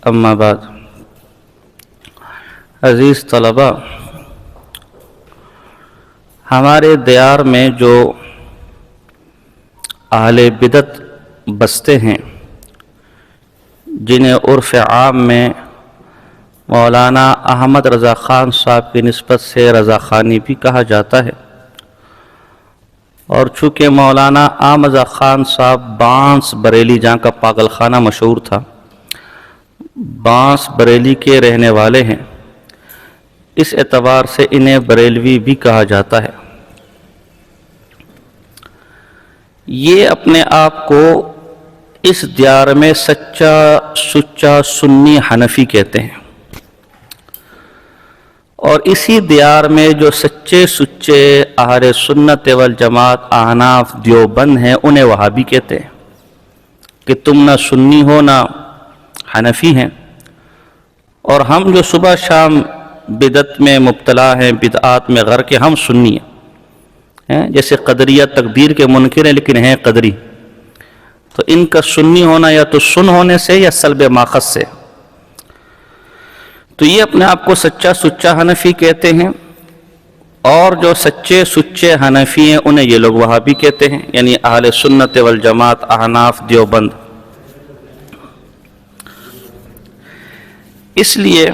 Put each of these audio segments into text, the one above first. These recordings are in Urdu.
اما بعد، عزیز طلباء، ہمارے دیار میں جو اہل بدعت بستے ہیں جنہیں عرف عام میں مولانا احمد رضا خان صاحب کی نسبت سے رضا خانی بھی کہا جاتا ہے، اور چونکہ مولانا احمد رضا خان صاحب بانس بریلی، جہاں کا پاگل خانہ مشہور تھا، بانس بریلی کے رہنے والے ہیں، اس اعتبار سے انہیں بریلوی بھی کہا جاتا ہے۔ یہ اپنے آپ کو اس دیار میں سچا سچا سنی حنفی کہتے ہیں، اور اسی دیار میں جو سچے سچے اہل سنت والجماعت احناف دیوبند ہیں انہیں وہابی کہتے ہیں کہ تم نہ سنی ہو نہ حنفی ہیں۔ اور ہم جو صبح شام بدعت میں مبتلا ہیں، بدعات میں غرق، ہم سنی ہیں، جیسے قدریہ تقدیر کے منکر ہیں لیکن ہیں قدری، تو ان کا سنی ہونا یا تو سن ہونے سے یا سلب ماخذ سے، تو یہ اپنے آپ کو سچا سچا حنفی کہتے ہیں، اور جو سچے سچے حنفی ہیں انہیں یہ لوگ وہابی کہتے ہیں، یعنی اہل سنت والجماعت احناف دیوبند۔ اس لیے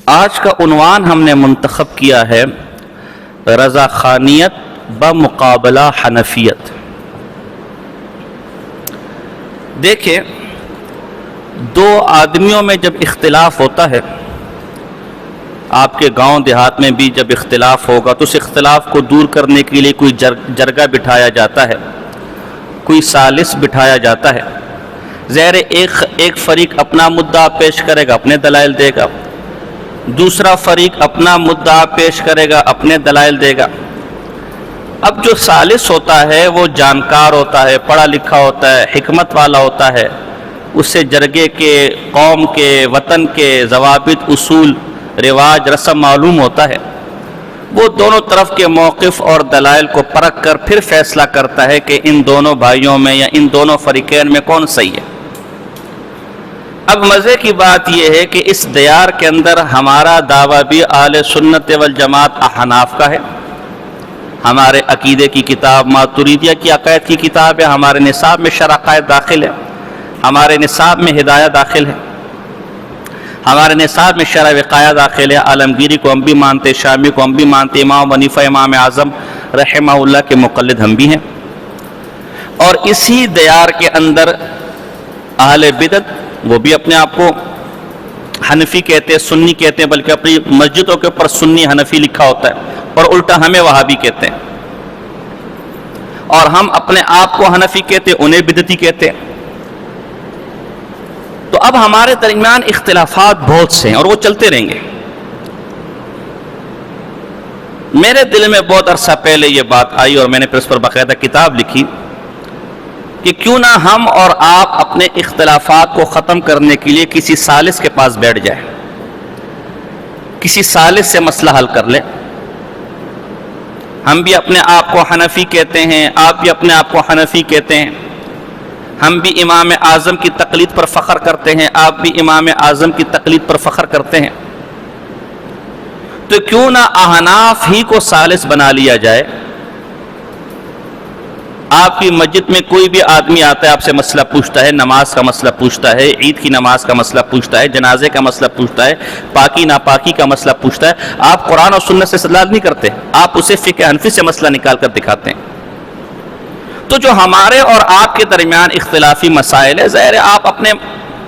آج کا عنوان ہم نے منتخب کیا ہے رضا خانیت بمقابلہ حنفیت۔ دیکھیں، دو آدمیوں میں جب اختلاف ہوتا ہے، آپ کے گاؤں دیہات میں بھی جب اختلاف ہوگا تو اس اختلاف کو دور کرنے کے لیے کوئی جرگہ بٹھایا جاتا ہے، کوئی ثالث بٹھایا جاتا ہے۔ ظاہر ایک فریق اپنا مدعا پیش کرے گا، اپنے دلائل دے گا، دوسرا فریق اپنا مدعا پیش کرے گا، اپنے دلائل دے گا۔ اب جو ثالث ہوتا ہے وہ جانکار ہوتا ہے، پڑھا لکھا ہوتا ہے، حکمت والا ہوتا ہے، اس سے جرگے کے، قوم کے، وطن کے ضوابط، اصول، رواج، رسم معلوم ہوتا ہے۔ وہ دونوں طرف کے موقف اور دلائل کو پرکھ کر پھر فیصلہ کرتا ہے کہ ان دونوں بھائیوں میں یا ان دونوں فریقین میں کون صحیح ہے۔ اب مزے کی بات یہ ہے کہ اس دیار کے اندر ہمارا دعویٰ بھی اہل سنت والجماعت احناف کا ہے، ہمارے عقیدے کی کتاب ماتریدیہ کی عقائد کی کتاب ہے، ہمارے نصاب میں شرح عقائد داخل ہے، ہمارے نصاب میں ہدایہ داخل ہے، ہمارے نصاب میں شرح وقایہ داخل ہے، عالمگیری کو ہم بھی مانتے، شامی کو ہم بھی مانتے، امام حنیفہ امام اعظم رحمہ اللہ کے مقلد ہم بھی ہیں۔ اور اسی دیار کے اندر اہل بدعت، وہ بھی اپنے آپ کو حنفی کہتے ہیں، سنی کہتے ہیں، بلکہ اپنی مسجدوں کے اوپر سنی حنفی لکھا ہوتا ہے، اور الٹا ہمیں وہابی کہتے ہیں، اور ہم اپنے آپ کو حنفی کہتے ہیں، انہیں بدعتی کہتے ہیں۔ تو اب ہمارے درمیان اختلافات بہت سے ہیں اور وہ چلتے رہیں گے۔ میرے دل میں بہت عرصہ پہلے یہ بات آئی اور میں نے پھر اس پر باقاعدہ کتاب لکھی کہ کیوں نہ ہم اور آپ اپنے اختلافات کو ختم کرنے کے لیے کسی ثالث کے پاس بیٹھ جائیں، کسی ثالث سے مسئلہ حل کر لیں۔ ہم بھی اپنے آپ کو حنفی کہتے ہیں، آپ بھی اپنے آپ کو حنفی کہتے ہیں، ہم بھی امام اعظم کی تقلید پر فخر کرتے ہیں، آپ بھی امام اعظم کی تقلید پر فخر کرتے ہیں، تو کیوں نہ احناف ہی کو ثالث بنا لیا جائے۔ آپ کی مسجد میں کوئی بھی آدمی آتا ہے، آپ سے مسئلہ پوچھتا ہے، نماز کا مسئلہ پوچھتا ہے، عید کی نماز کا مسئلہ پوچھتا ہے، جنازے کا مسئلہ پوچھتا ہے، پاکی ناپاکی کا مسئلہ پوچھتا ہے، آپ قرآن اور سنت سے استدلال نہیں کرتے، آپ اسے فقہ حنفی سے مسئلہ نکال کر دکھاتے ہیں۔ تو جو ہمارے اور آپ کے درمیان اختلافی مسائل ہے، ظاہر ہے آپ اپنے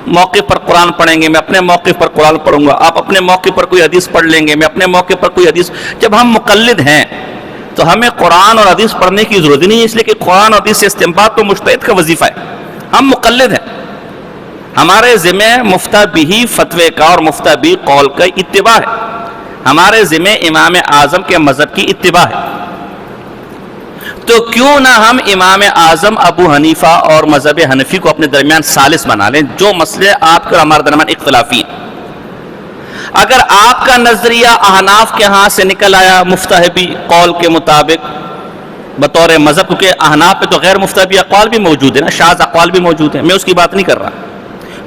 موقع پر قرآن پڑھیں گے، میں اپنے موقع پر قرآن پڑھوں گا، آپ اپنے موقع پر کوئی حدیث پڑھ لیں گے، میں اپنے موقع پر کوئی حدیث۔ جب ہم مقلد ہیں تو ہمیں قرآن اور حدیث پڑھنے کی ضرورت نہیں ہے، اس لیے کہ قرآن اور حدیث سے استنباط تو مجتہد کا وظیفہ ہے، ہم مقلد ہیں، ہمارے ذمہ مفتہ بھی فتوے کا اور مفتہ بھی قول کا اتباع ہے، ہمارے ذمہ امام اعظم کے مذہب کی اتباع ہے۔ تو کیوں نہ ہم امام اعظم ابو حنیفہ اور مذہب حنفی کو اپنے درمیان ثالث بنا لیں، جو مسئلے آپ کے اور ہمارے درمیان اختلافی ہیں۔ اگر آپ کا نظریہ احناف کے ہاں سے نکل آیا مفتہبی قول کے مطابق، بطور مذہب، کیونکہ احناف پہ تو غیر مفتبی اقوال بھی موجود ہیں نا، شاذ اقوال بھی موجود ہیں، میں اس کی بات نہیں کر رہا.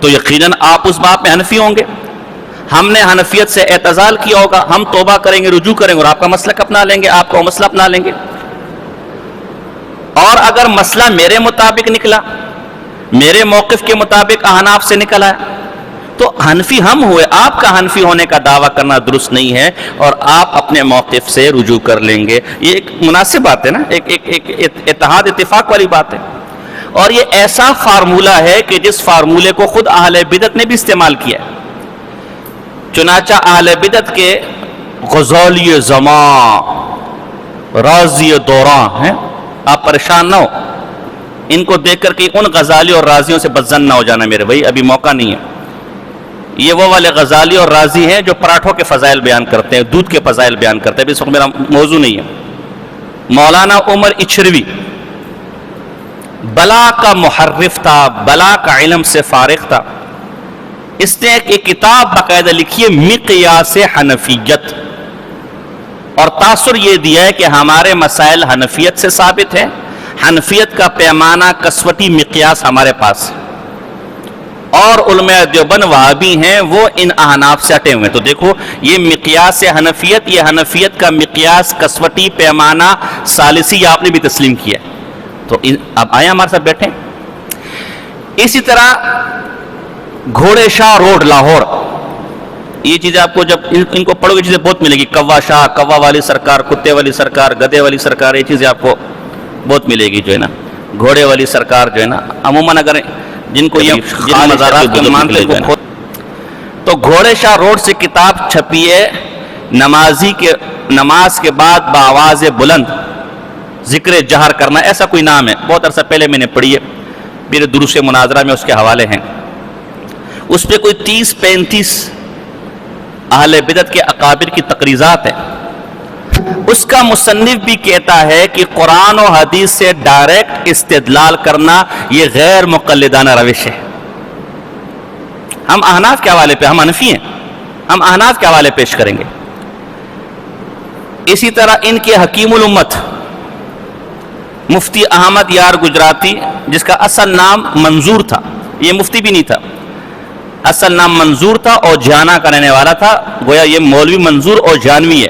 تو یقیناً آپ اس باب میں حنفی ہوں گے. ہم نے حنفیت سے اعتزال کیا ہوگا، ہم توبہ کریں گے، رجوع کریں گے اور آپ کا مسلک اپنا لیں گے، آپ کا مسئلہ اپنا لیں گے. اور اگر مسئلہ میرے مطابق نکلا، میرے موقف کے مطابق احناف سے نکل آیا، تو حنفی ہم ہوئے، آپ کا حنفی ہونے کا دعویٰ کرنا درست نہیں ہے، اور آپ اپنے موقف سے رجوع کر لیں گے. یہ ایک مناسب بات ہے نا، ایک اتحاد اتفاق والی بات ہے. اور یہ ایسا فارمولہ ہے کہ جس فارمولے کو خود اہل بدعت نے بھی استعمال کیا ہے. چنانچہ اہل بدعت کے غزالی زمان، رازی دوران ہیں، آپ پریشان نہ ہو، ان کو دیکھ کر کہ ان غزالی اور رازیوں سے بدظن نہ ہو جانا میرے بھائی، ابھی موقع نہیں ہے. یہ وہ والے غزالی اور رازی ہیں جو پراٹھوں کے فضائل بیان کرتے ہیں، دودھ کے فضائل بیان کرتے ہیں. اس وقت میرا موضوع نہیں ہے. مولانا عمر اچھروی بلا کا محرف تھا، بلا کا علم سے فارغ تھا. اس نے ایک کتاب باقاعدہ لکھی ہے مقیاس حنفیت، اور تاثر یہ دیا ہے کہ ہمارے مسائل حنفیت سے ثابت ہے، حنفیت کا پیمانہ کسوٹی مقیاس ہمارے پاس ہے، اور علماء دیوبند وہابی ہیں وہ ان احناف سے ہٹے ہوئے. تو دیکھو یہ مقیاس حنفیت، یہ حنفیت کا مقیاس کسوٹی پیمانہ ثالثی آپ نے بھی تسلیم کیا. تو اب آئیں ہمارے ساتھ بیٹھیں. اسی طرح گھوڑے شاہ روڈ لاہور، یہ چیزیں آپ کو جب ان کو پڑھو گے چیزیں بہت ملے گی. کوا شاہ، کوا والی سرکار، کتے والی سرکار، گدے والی سرکار، یہ چیزیں آپ کو بہت ملے گی جو ہے نا. گھوڑے والی سرکار جو ہے نا، عموماً اگر جن کو یہ مزارات کے مانتے ہیں تو گھوڑے شاہ روڈ سے کتاب چھپی ہے، نماز کے بعد بآواز بلند ذکر جہر کرنا، ایسا کوئی نام ہے. بہت عرصہ پہلے میں نے پڑھی ہے، میرے دروس مناظرہ میں اس کے حوالے ہیں. اس پہ کوئی 30-35 اہل بدعت کے اکابر کی تقریضات ہیں. اس کا مصنف بھی کہتا ہے کہ قرآن و حدیث سے ڈائریکٹ استدلال کرنا یہ غیر مقلدانہ روش ہے. ہم احناف کے حوالے پہ، ہم حنفی ہیں، ہم احناف کے حوالے پیش کریں گے. اسی طرح ان کے حکیم الامت مفتی احمد یار گجراتی، جس کا اصل نام منظور تھا، یہ مفتی بھی نہیں تھا، اصل نام منظور تھا، اور جانا کا رہنے والا تھا. گویا یہ مولوی منظور اور جانوی ہے.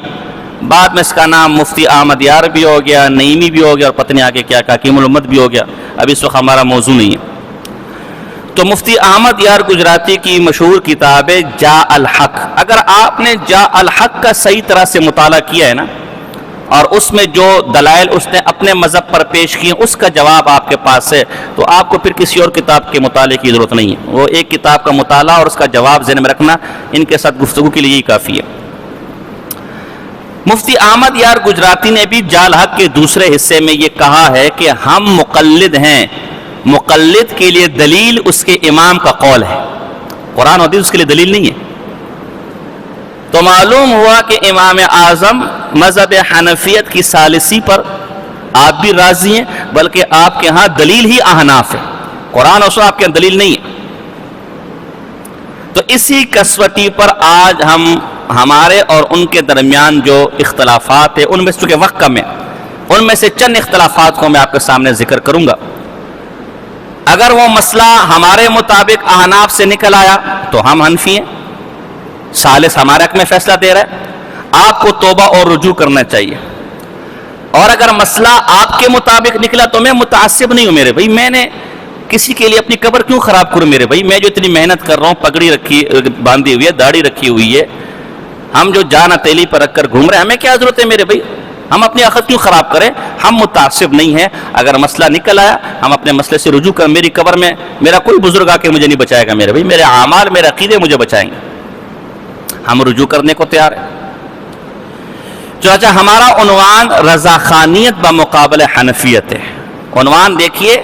بعد میں اس کا نام مفتی احمد یار بھی ہو گیا، نعیمی بھی ہو گیا، اور پتہ آگے کیا حکیم الامت بھی ہو گیا. اب اس وقت ہمارا موضوع نہیں ہے. تو مفتی احمد یار گجراتی کی مشہور کتاب ہے جا الحق. اگر آپ نے جا الحق کا صحیح طرح سے مطالعہ کیا ہے نا، اور اس میں جو دلائل اس نے اپنے مذہب پر پیش کیے اس کا جواب آپ کے پاس ہے، تو آپ کو پھر کسی اور کتاب کے مطالعے کی ضرورت نہیں ہے. وہ ایک کتاب کا مطالعہ اور اس کا جواب ذہن میں رکھنا ان کے ساتھ گفتگو کے لیے یہی کافی ہے. مفتی احمد یار گجراتی نے بھی جا الحق کے دوسرے حصے میں یہ کہا ہے کہ ہم مقلد ہیں، مقلد کے لیے دلیل اس کے امام کا قول ہے، قرآن و حدیث اس کے لیے دلیل نہیں ہے. تو معلوم ہوا کہ امام اعظم مذہب حنفیت کی ثالثی پر آپ بھی راضی ہیں، بلکہ آپ کے ہاں دلیل ہی احناف ہے، قرآن و سنت آپ کے ہاں دلیل نہیں ہے. تو اسی کسوٹی پر آج ہمارے اور ان کے درمیان جو اختلافات ہیں، ان میں سے چونکہ وقت کم ہے، ان میں سے چند اختلافات کو میں آپ کے سامنے ذکر کروں گا. اگر وہ مسئلہ ہمارے مطابق احناف سے نکل آیا تو ہم حنفی ہیں، ثالث ہمارے حق میں فیصلہ دے رہا ہے، آپ کو توبہ اور رجوع کرنا چاہیے. اور اگر مسئلہ آپ کے مطابق نکلا تو میں متعصب نہیں ہوں میرے بھائی، میں نے کسی کے لیے اپنی قبر کیوں خراب کروں میرے بھائی؟ میں جو اتنی محنت کر رہا ہوں، پگڑی رکھی باندھی ہوئی ہے، داڑھی رکھی ہوئی ہے، ہم جو جان ہتھیلی پر رکھ کر گھوم رہے ہیں، ہمیں کیا ضرورت ہے میرے بھائی؟ ہم اپنی عقل کیوں خراب کریں؟ ہم متعصب نہیں ہیں. اگر مسئلہ نکل آیا ہم اپنے مسئلے سے رجوع کر، میری قبر میں میرا کوئی بزرگ آ کے مجھے نہیں بچائے گا میرے بھائی، میرے اعمال، میرے عقیدے مجھے بچائیں گے. ہم رجوع کرنے کو تیار ہیں. چنانچہ ہمارا عنوان رضاخانیت بمقابلہ حنفیت ہے. عنوان دیکھیے،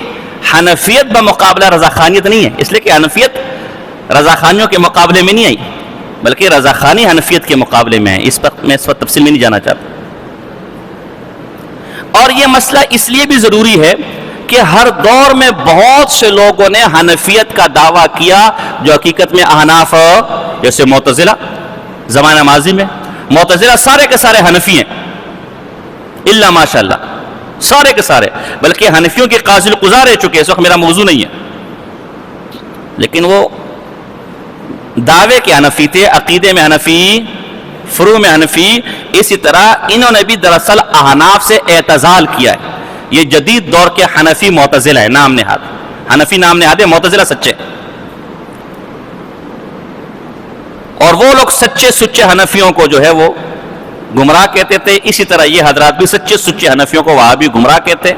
حنفیت بمقابلہ رضاخانیت نہیں ہے، اس لیے کہ حنفیت رضاخانیوں کے مقابلے میں نہیں آئی، بلکہ رضاخانی حنفیت کے مقابلے میں ہے. میں اس وقت تفصیل میں نہیں جانا چاہتا. اور یہ مسئلہ اس لیے بھی ضروری ہے کہ ہر دور میں بہت سے لوگوں نے حنفیت کا دعویٰ کیا جو حقیقت میں احناف، جیسے معتزلہ زمانہ ماضی میں، معتزلہ سارے کے سارے حنفی ہیں الا ماشاء اللہ، سارے کے سارے، بلکہ حنفیوں کے قاضی القضاء رہ چکے، اس وقت میرا موضوع نہیں ہے، لیکن وہ دعوے کے حنفی تھے، عقیدے میں حنفی، فروع میں حنفی. اسی طرح انہوں نے بھی دراصل احناف سے اعتزال کیا ہے. یہ جدید دور کے حنفی معتزلہ ہے، نام نہاد حنفی نام نہاد ہے، معتزلہ سچے. اور وہ لوگ سچے سچے حنفیوں کو جو ہے وہ گمراہ کہتے تھے، اسی طرح یہ حضرات بھی سچے سچے حنفیوں کو وہاں بھی گمراہ کہتے،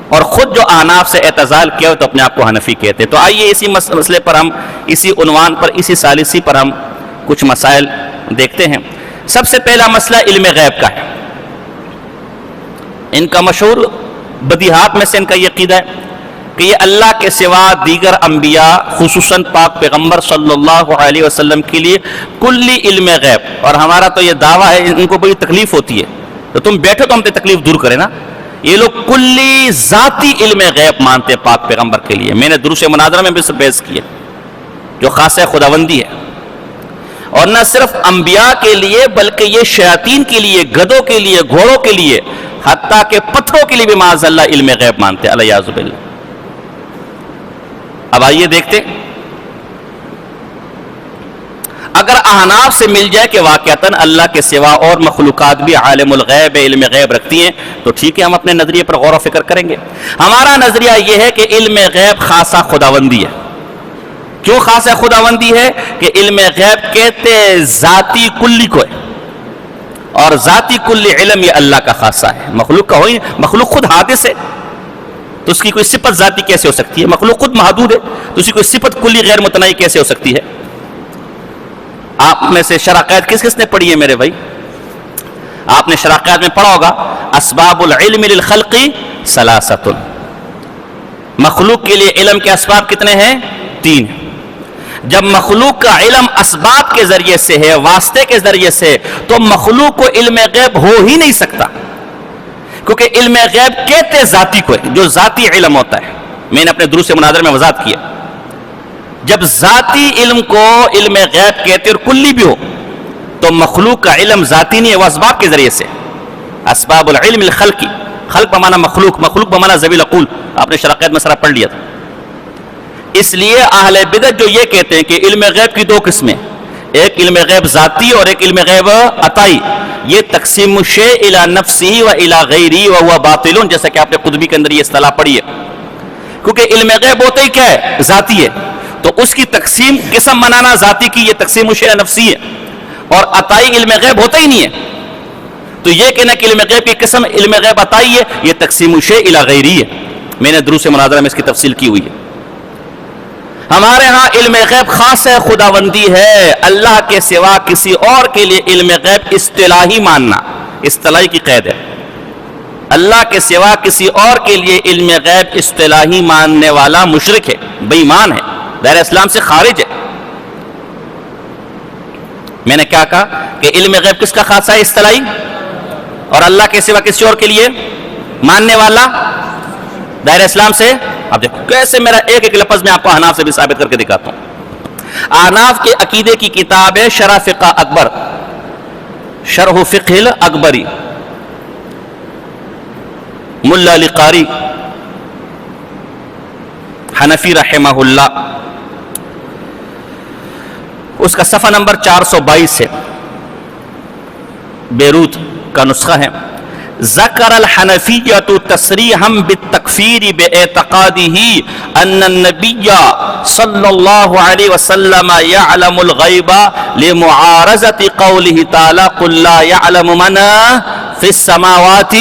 اور خود جو احناف سے اعتزال کیا تو اپنے آپ کو حنفی کہتے. تو آئیے اسی مسئلے پر ہم، اسی عنوان پر، اسی ثالثی پر ہم کچھ مسائل دیکھتے ہیں. سب سے پہلا مسئلہ علم غیب کا ہے. ان کا مشہور بدیہات میں سے ان کا یہ عقیدہ ہے کہ یہ اللہ کے سوا دیگر انبیاء، خصوصاً پاک پیغمبر صلی اللہ علیہ وسلم کے لیے کلی علم غیب. اور ہمارا تو یہ دعویٰ ہے، ان کو بڑی تکلیف ہوتی ہے، تو تم بیٹھو تو ہم تے تکلیف دور کریں نا. یہ لوگ کلی ذاتی علم غیب مانتے پاک پیغمبر کے لیے. میں نے دروس مناظرہ میں بھی سے بحث کی ہے، جو خاصہ خداوندی ہے. اور نہ صرف انبیاء کے لیے بلکہ یہ شیاطین کے لیے، گدوں کے لیے، گھوڑوں کے لیے، حتیٰ کہ پتھروں کے لیے بھی معاذ اللہ علم غیب مانتے، الیاذ باللہ. اب آئیے دیکھتے، اگر احناف سے مل جائے کہ واقعتاً اللہ کے سوا اور مخلوقات بھی عالم الغیب، علم غیب رکھتی ہیں، تو ٹھیک ہے، ہم اپنے نظریے پر غور و فکر کریں گے. ہمارا نظریہ یہ ہے کہ علم غیب خاصہ خداوندی ہے. کیوں خاصہ خداوندی ہے؟ کہ علم غیب کہتے ذاتی کلی کو ہے، اور ذاتی کلی علم یہ اللہ کا خاصہ ہے. مخلوق کا ہوئی، مخلوق خود حادث ہے، تو اس کی کوئی صفت ذاتی کیسے ہو سکتی ہے؟ مخلوق خود محدود ہے، تو اس کی کوئی صفت کلی غیر متناہی کیسے ہو سکتی ہے؟ آپ میں سے شرح عقائد کس کس نے پڑھی ہے میرے بھائی؟ آپ نے شرح عقائد میں پڑھا ہوگا اسباب العلم للخلق ثلاثۃ. مخلوق کے لیے علم کے اسباب کتنے ہیں؟ 3. جب مخلوق کا علم اسباب کے ذریعے سے ہے، واسطے کے ذریعے سے، تو مخلوق کو علم غیب ہو ہی نہیں سکتا، کیونکہ علم غیب کہتے ذاتی کو ہے، جو ذاتی علم ہوتا ہے. میں نے اپنے دروس مناظر میں وضاحت کیا، جب ذاتی علم کو علم غیب کہتے اور کلی بھی ہو، تو مخلوق کا علم ذاتی نہیں ہے، وہ اسباب کے ذریعے سے. اسباب العلم الخلقی، خلق بمانا مخلوق، مخلوق بمانا ذوی العقول. آپ نے شرح عقائد میں سرا پڑھ لیا تھا. اس لیے اہل بدعت جو یہ کہتے ہیں کہ علم غیب کی 2 قسمیں، ایک علم غیب ذاتی اور ایک علم غیب عطائی، یہ تقسیم الشیء الی نفسہ و الی غیرہ وہو باطل، جیسا کہ آپ نے قطبی کے اندر یہ اصطلاح پڑھی ہے. کیونکہ علم غیب ہوتا ہی کیا ہے؟ ذاتی ہے، تو اس کی تقسیم قسم بنانا ذاتی کی، یہ تقسیم الشیء نفسی ہے، اور عطائی علم غیب ہوتا ہی نہیں ہے. تو یہ کہنا کہ علم غیب کی قسم علم غیب عطائی ہے، یہ تقسیم الشیء الی غیرہ ہے. میں نے دروس مناظرہ میں اس کی تفصیل کی ہوئی ہے. ہمارے ہاں علم غیب خاص ہے خداوندی ہے. اللہ کے سوا کسی اور کے لیے علم غیب اصطلاحی ماننا، اصطلاحی کی قید ہے. اللہ کے سوا کسی اور کے لیے علم غیب اصطلاحی ماننے والا مشرک ہے، بے ایمان ہے، دائرہ اسلام سے خارج ہے. میں نے کیا کہا کہ علم غیب کس کا خاصہ ہے؟ اصطلاحی. اور اللہ کے سوا کسی اور کے لیے ماننے والا دائرہ اسلام سے. اب دیکھو کیسے میرا ایک ایک لفظ میں آپ کو احناف سے بھی ثابت کر کے دکھاتا ہوں. احناف کے عقیدے کی کتاب ہے شرح فقہ اکبر، شرح فقہ الاکبری، ملا علی قاری حنفی رحمہ اللہ. اس کا صفحہ نمبر 422 ہے، بیروت کا نسخہ ہے. ذکر الحنفیۃ تصریحا بالتکفیر باعتقادہ ان النبی صلی اللہ علیہ وسلم یعلم الغیب لمعارضۃ قولہ تعالی قل لا یعلم من فی السماوات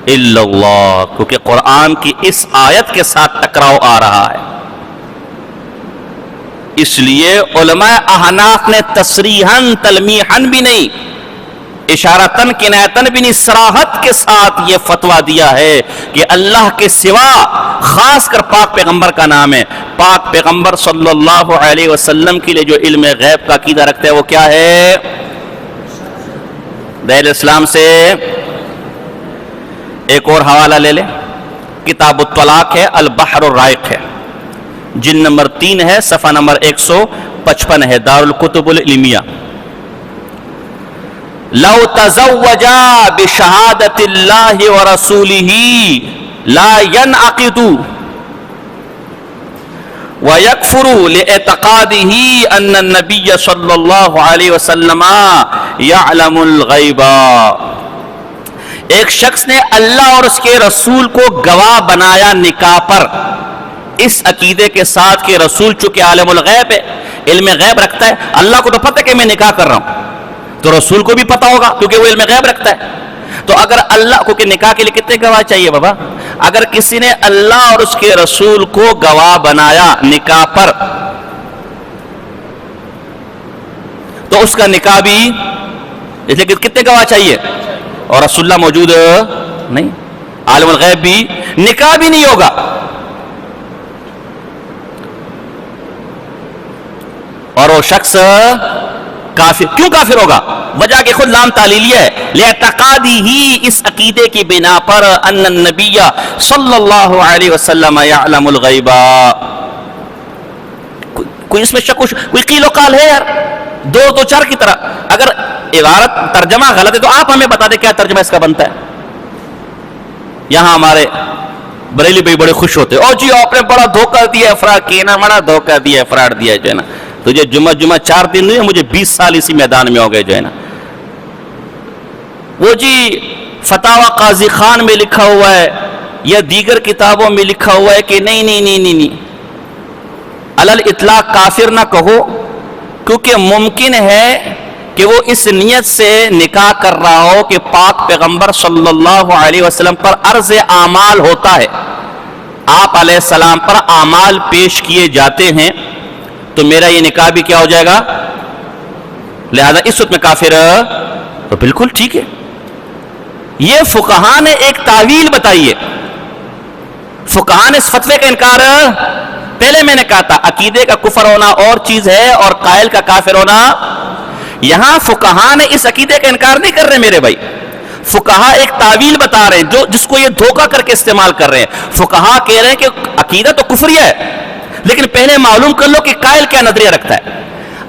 الا اللہ، کیونکہ قرآن کی اس آیت کے ساتھ ٹکراؤ آ رہا ہے. اس لیے علماء احناف نے تصریحاً تلمیحاً بھی نہیں، اشارتاً کنایتاً بھی نہیں، صراحت کے ساتھ یہ فتویٰ دیا ہے کہ اللہ کے سوا، خاص کر پاک پیغمبر کا نام ہے، پاک پیغمبر صلی اللہ علیہ وسلم کے لیے جو علم غیب کا عقیدہ رکھتے ہیں وہ کیا ہے؟ دائرہ اسلام سے. ایک اور حوالہ لے لیں، کتاب الطلاق ہے، البحر الرائق ہے، جلد نمبر 3 ہے، صفحہ نمبر 155 ہے، دار الکتب العلمیہ. لو تزوجا بشہادت اللہ ورسولہ لا ينعقد ويكفر لاعتقاده ان النبي صلی اللہ علیہ وسلم يعلم الغیب. ایک شخص نے اللہ اور اس کے رسول کو گواہ بنایا نکاح پر اس عقیدے کے ساتھ کہ رسول چونکہ عالم الغیب ہے، علم غیب رکھتا ہے، اللہ کو تو پتہ ہے کہ میں نکاح کر رہا ہوں، تو رسول کو بھی پتہ ہوگا کیونکہ وہ علم غیب رکھتا ہے. تو اگر اللہ کو، کہ نکاح کے لیے کتنے گواہ چاہیے بابا؟ اگر کسی نے اللہ اور اس کے رسول کو گواہ بنایا نکاح پر تو اس کا نکاح بھی، اس لیے کتنے گواہ چاہیے؟ اور رسول اللہ موجود نہیں، عالم الغیب بھی، نکاح بھی نہیں ہوگا. اور وہ شخص کافر. کیوں کافر ہوگا؟ وجہ کہ خود لام تعلیلیہ ہے. لِاعْتِقَادِهِ، اس عقیدے کی بنا پر ان النبی صلی اللہ علیہ وسلم یعلم الغیب. کوئی اس میں شک، کوئی قیل و قال ہے یار؟ دو چار کی طرح. اگر عبارت ترجمہ غلط ہے تو آپ ہمیں بتا دیں کیا ترجمہ اس کا بنتا ہے. یہاں ہمارے بریلی بھائی بڑے خوش ہوتے، او جی آپ نے بڑا دھوکہ دیا افراد کی نا، بڑا دھوکہ دیا افراد دیا جو ہے نا. تجھے جمعہ 4 دن نہیں، مجھے 20 سال اسی میدان میں ہو گئے جو ہے نا. وہ جی فتاوی قاضی خان میں لکھا ہوا ہے یا دیگر کتابوں میں لکھا ہوا ہے کہ نہیں نہیں نہیں نہیں نہیں، علل اطلاق کافر نہ کہو، کیونکہ ممکن ہے کہ وہ اس نیت سے نکاح کر رہا ہو کہ پاک پیغمبر صلی اللہ علیہ وسلم پر عرض اعمال ہوتا ہے، آپ علیہ السلام پر اعمال پیش کیے جاتے ہیں، تو میرا یہ نکاح بھی کیا ہو جائے گا، لہذا اس وقت میں کافر. تو بالکل ٹھیک ہے. یہ فقہاء نے ایک تعویل بتائی ہے. فقہاء نے اس فتوے کا انکار، پہلے میں نے کہا تھا عقیدے کا کفر ہونا اور چیز ہے اور قائل کا کافر ہونا. یہاں فقہاء نے اس عقیدے کا انکار نہیں کر رہے میرے بھائی. فقہاء ایک تعویل بتا رہے ہیں جس کو یہ دھوکہ کر کے استعمال کر رہے ہیں. فقہاء کہہ رہے ہیں کہ عقیدہ تو کفریہ ہے، لیکن پہلے معلوم کر لو کہ قائل کیا نظریہ رکھتا ہے.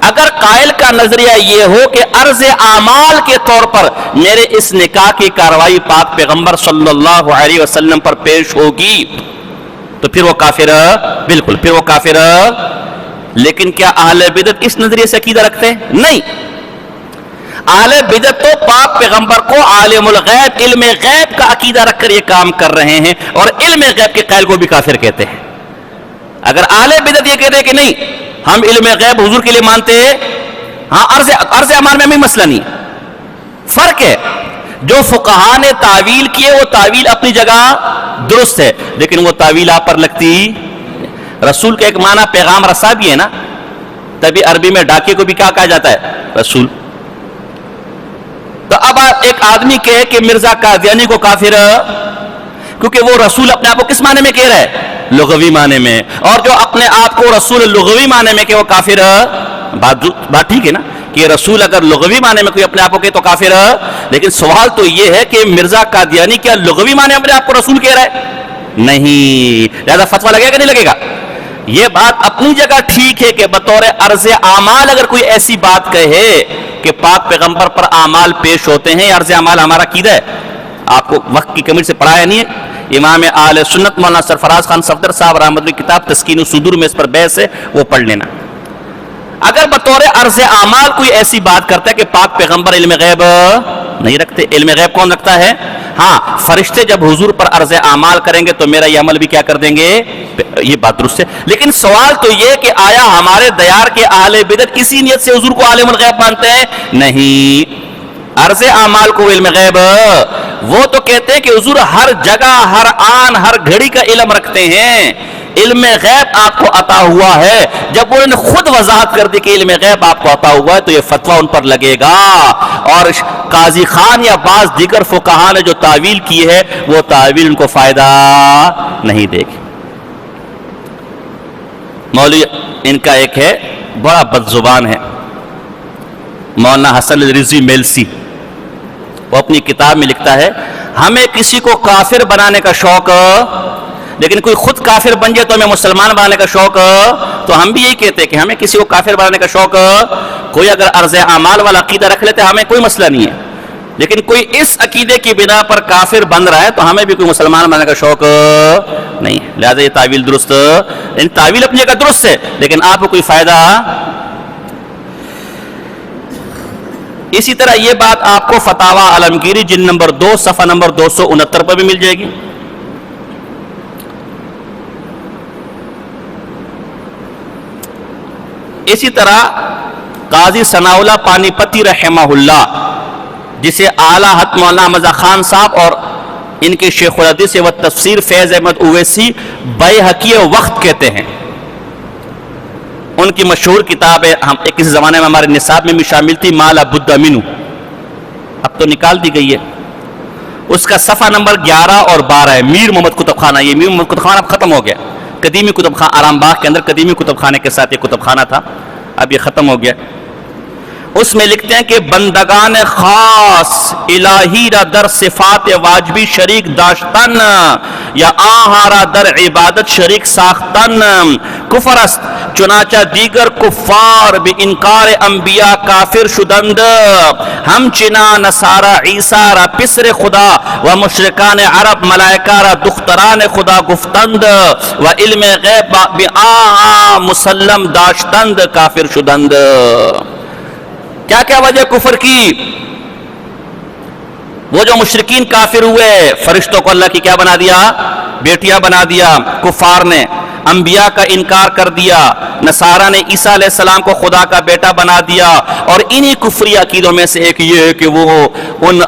اگر قائل کا نظریہ یہ ہو کہ عرض اعمال کے طور پر میرے اس نکاح کی کاروائی پاک پیغمبر صلی اللہ علیہ وسلم پر پیش ہوگی تو پھر وہ کافر، بالکل پھر وہ کافر. لیکن کیا اہل بدعت اس نظریے سے عقیدہ رکھتے ہیں؟ نہیں. اہل بدعت تو پاک پیغمبر کو عالم الغیب، علم غیب کا عقیدہ رکھ کر یہ کام کر رہے ہیں، اور علم غیب کے قائل کو بھی کافر کہتے ہیں. اگر اہل بدعت یہ کہتے ہیں کہ نہیں ہم علم غیب حضور کے لیے مانتے ہیں، ہاں عرض اعمال میں ہمیں مسئلہ نہیں. فرق ہے. جو فقہاء نے تعویل کیے وہ تعویل اپنی جگہ درست ہے، لیکن وہ تعویل آپ پر لگتی. رسول کا ایک معنی پیغام رسا بھی ہے نا، تبھی عربی میں ڈاکے کو بھی کیا کہا جاتا ہے؟ رسول. تو اب ایک آدمی کہے کہ مرزا قادیانی کو کافر، کیونکہ وہ رسول اپنے آپ کو کس معنی میں کہہ رہا ہے؟ لغوی معنی میں. اور جو اپنے آپ کو رسول لغوی معنی میں کہ وہ کافر. بات ٹھیک ہے نا کہ رسول اگر لغوی معنی میں کوئی اپنے آپ کو کہے تو کافر. لیکن سوال تو یہ ہے کہ مرزا قادیانی کیا لغوی معنی اپنے آپ کو رسول کہہ رہا ہے؟ نہیں. لہذا فتویٰ لگے گا نہیں لگے گا؟ یہ بات اپنی جگہ ٹھیک ہے کہ بطور عرض اعمال اگر کوئی ایسی بات کہے کہ پاک پیغمبر پر اعمال پیش ہوتے ہیں، عرض اعمال ہمارا عقیدہ ہے. آپ کو وقت کی کمی سے پڑھایا نہیں ہے. امام اہل سنت مولانا سرفراز خان صفدر صاحب رحمۃ اللہ کتاب تسکین الصدور میں اس پر بحث ہے، وہ پڑھ لینا. اگر بطور عرض اعمال کوئی ایسی بات کرتا ہے کہ پاک پیغمبر علم غیب نہیں رکھتے، علم غیب کون رکھتا ہے؟ ہاں فرشتے جب حضور پر عرض اعمال کریں گے تو میرا یہ عمل بھی کیا کر دیں گے. یہ بات درست ہے. لیکن سوال تو یہ کہ آیا ہمارے دیار کے اہل بدعت اسی نیت سے حضور کو عالم الغیب مانتے ہیں؟ نہیں. عرض اعمال کو علم غیب، وہ تو کہتے ہیں کہ حضور ہر جگہ ہر آن ہر گھڑی کا علم رکھتے ہیں. علم غیب آپ کو عطا ہوا ہے. جب انہوں نے خود وضاحت کر دی کہ علم غیب آپ کو عطا ہوا ہے تو یہ فتویٰ ان پر لگے گا. اور قاضی خان یا بعض دیگر فقہاء نے جو تعویل کی ہے وہ تعویل ان کو فائدہ نہیں دے گی. مولوی ان کا ایک ہے بڑا بد زبان ہے، مولانا حسن رضوی میلسی. وہ اپنی کتاب میں لکھتا ہے ہمیں کسی کو کافر بنانے کا شوق، لیکن کوئی خود کافر بن جائے تو ہمیں مسلمان بنانے کا شوق. تو ہم بھی یہی کہتے ہیں کہ ہمیں کسی کو کافر بنانے کا شوق، کوئی اگر عرض اعمال والا عقیدہ رکھ لیتے ہمیں کوئی مسئلہ نہیں ہے. لیکن کوئی اس عقیدے کی بنا پر کافر بن رہا ہے تو ہمیں بھی کوئی مسلمان بننے کا شوق نہیں ہے. لہذا یہ تعویل درست، یعنی تعویل اپنی جگہ درست ہے لیکن آپ کو کوئی فائدہ. اسی طرح یہ بات آپ کو فتاوی عالمگیری جلد نمبر 2 صفحہ نمبر 269 پر بھی مل جائے گی. اسی طرح قاضی ثناء اللہ پانی پتی رحمہ اللہ، جسے اعلیٰ حضرت مولانا احمد رضا خان صاحب اور ان کے شیخ الحدیث و تفسیر فیض احمد اویسی بیہقی وقت کہتے ہیں. ان کی مشہور کتاب ہے، ہم ایک کسی زمانے میں ہمارے نصاب میں بھی شامل تھی، ما لا بد منہ، اب تو نکال دی گئی ہے. اس کا صفحہ نمبر 11 اور 12 ہے. میر محمد کتب خانہ، یہ میر محمد کتب خانہ اب ختم ہو گیا. قدیمی کتب خانہ آرام باغ کے اندر قدیمی کتب خانے کے ساتھ یہ کتب خانہ تھا، اب یہ ختم ہو گیا. اس میں لکھتے ہیں کہ بندگان خاص الہی را در صفات واجبی شریک داشتن یا آہارا در عبادت شریک ساختن کفر است، چنانچہ دیگر کفار بھی انکار انبیاء کافر شدند. ہم چنا نصارا عیسیٰ را پسر خدا و مشرکان عرب ملائکہ را دختران خدا گفتند و علم غیب بھی مسلم داشتند کافر شدند. کیا کیا وجہ کفر کی؟ وہ جو مشرکین کافر ہوئے، فرشتوں کو اللہ کی کیا بنا دیا؟ بیٹیاں بنا دیا. کفار نے انبیاء کا انکار کر دیا. نصارہ نے عیسیٰ علیہ السلام کو خدا کا بیٹا بنا دیا. اور انہی کفری عقیدوں میں سے ایک یہ ہے کہ وہ ان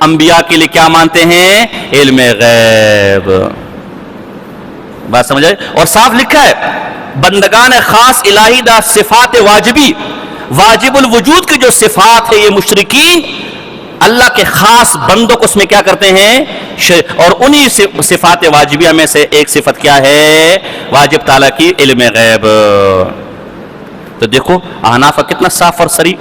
انبیاء کے لیے کیا مانتے ہیں؟ علم غیب. بات سمجھ آئی؟ اور صاف لکھا ہے بندگان خاص الہی دا صفات واجبی، واجب الوجود کی جو صفات ہے، یہ مشرکین اللہ کے خاص بندوں کو اس میں کیا کرتے ہیں؟ اور انہی صفات واجبیہ میں سے ایک صفت کیا ہے؟ واجب تعالیٰ کی علم غیب. تو دیکھو احناف کا کتنا صاف اور صریح.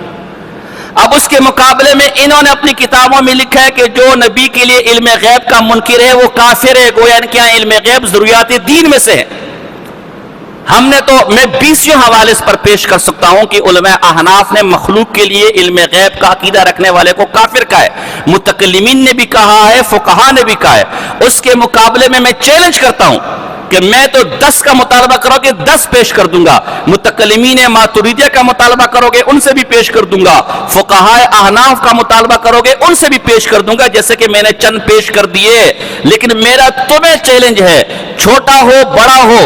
اب اس کے مقابلے میں انہوں نے اپنی کتابوں میں لکھا ہے کہ جو نبی کے لیے علم غیب کا منکر ہے وہ کافر ہے. گویا کہ علم غیب ضروریات دین میں سے ہے. ہم نے تو میں 20 حوالے اس پر پیش کر سکتا ہوں کہ علماء احناف نے مخلوق کے لیے علم غیب کا عقیدہ رکھنے والے کو کافر کہا ہے، متکلمین نے بھی کہا ہے، فقہا نے بھی کہا ہے. اس کے مقابلے میں چیلنج کرتا ہوں کہ میں تو 10 کا مطالبہ کرو گے 10 پیش کر دوں گا. متکلمین ماتریدیہ کا مطالبہ کرو گے ان سے بھی پیش کر دوں گا. فقہاء احناف کا مطالبہ کرو گے ان سے بھی پیش کر دوں گا، جیسے کہ میں نے چند پیش کر دیے. لیکن میرا تمہیں چیلنج ہے، چھوٹا ہو بڑا ہو،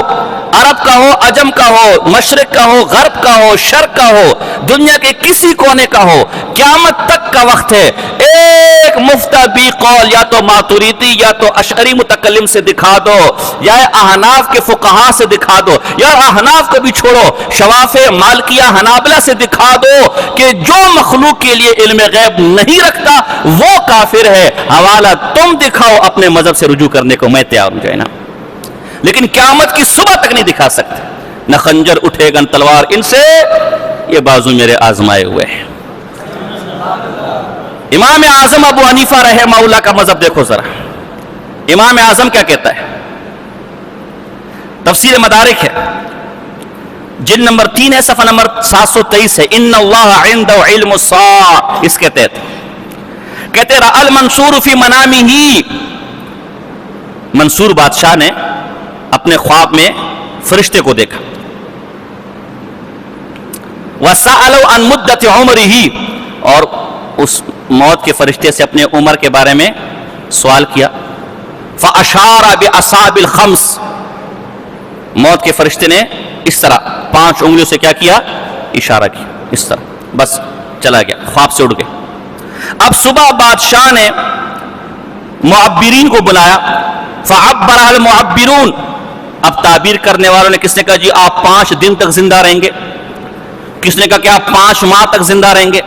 عرب کا ہو عجم کا ہو، مشرق کا ہو غرب کا ہو، شرق کا ہو، دنیا کے کسی کونے کا ہو، قیامت تک کا وقت ہے. ایک مفتبی قول یا تو ماتریدی یا تو اشعری متکلم سے دکھا دو، یا احناف کے فقہا سے دکھا دو، یا احناف کو بھی چھوڑو شوافع مالکیہ حنابلہ سے دکھا دو کہ جو مخلوق کے لیے علم غیب نہیں رکھتا وہ کافر ہے. حوالہ تم دکھاؤ، اپنے مذہب سے رجوع کرنے کو میں تیار ہوں. جو ہے نا، لیکن قیامت کی صبح تک نہیں دکھا سکتے. نہ خنجر اٹھے گا نہ تلوار ان سے، یہ بازو میرے آزمائے ہوئے ہیں. امام اعظم ابو حنیفہ رحمہ اللہ کا مذہب دیکھو ذرا. امام اعظم کیا کہتا ہے؟ تفسیر مدارک ہے، جلد نمبر 3 ہے، صفحہ نمبر 723 ہے. ان اللہ عنده علم الساعہ، اس کے تحت کہتے رأى المنصور فی منامہ، منصور بادشاہ نے اپنے خواب میں فرشتے کو دیکھا. وَسَأَلَوْا عَنْ مُدَّةِ عُمْرِهِ، اور اس موت کے فرشتے سے اپنے عمر کے بارے میں سوال کیا. فَأَشَارَ بِأَصَابِ الْخَمْسِ، موت کے فرشتے نے اس طرح 5 انگلیوں سے کیا کیا؟ اشارہ کیا اس طرح، بس چلا گیا، خواب سے اڑ گیا. اب صبح بادشاہ نے معبرین کو بلایا. فعبر المعبرون، اب تعبیر کرنے والوں نے کس نے کہا جی آپ 5 دن تک زندہ رہیں گے، کس نے کہا کہ آپ 5 ماہ تک زندہ رہیں گے،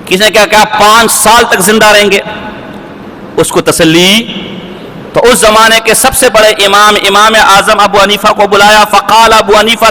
کس نے کہا کہ آپ 5 سال تک زندہ رہیں گے. اس کو تسلی. تو اس زمانے کے سب سے بڑے امام اعظم ابو حنیفہ کو بلایا. فقال ابو حنیفہ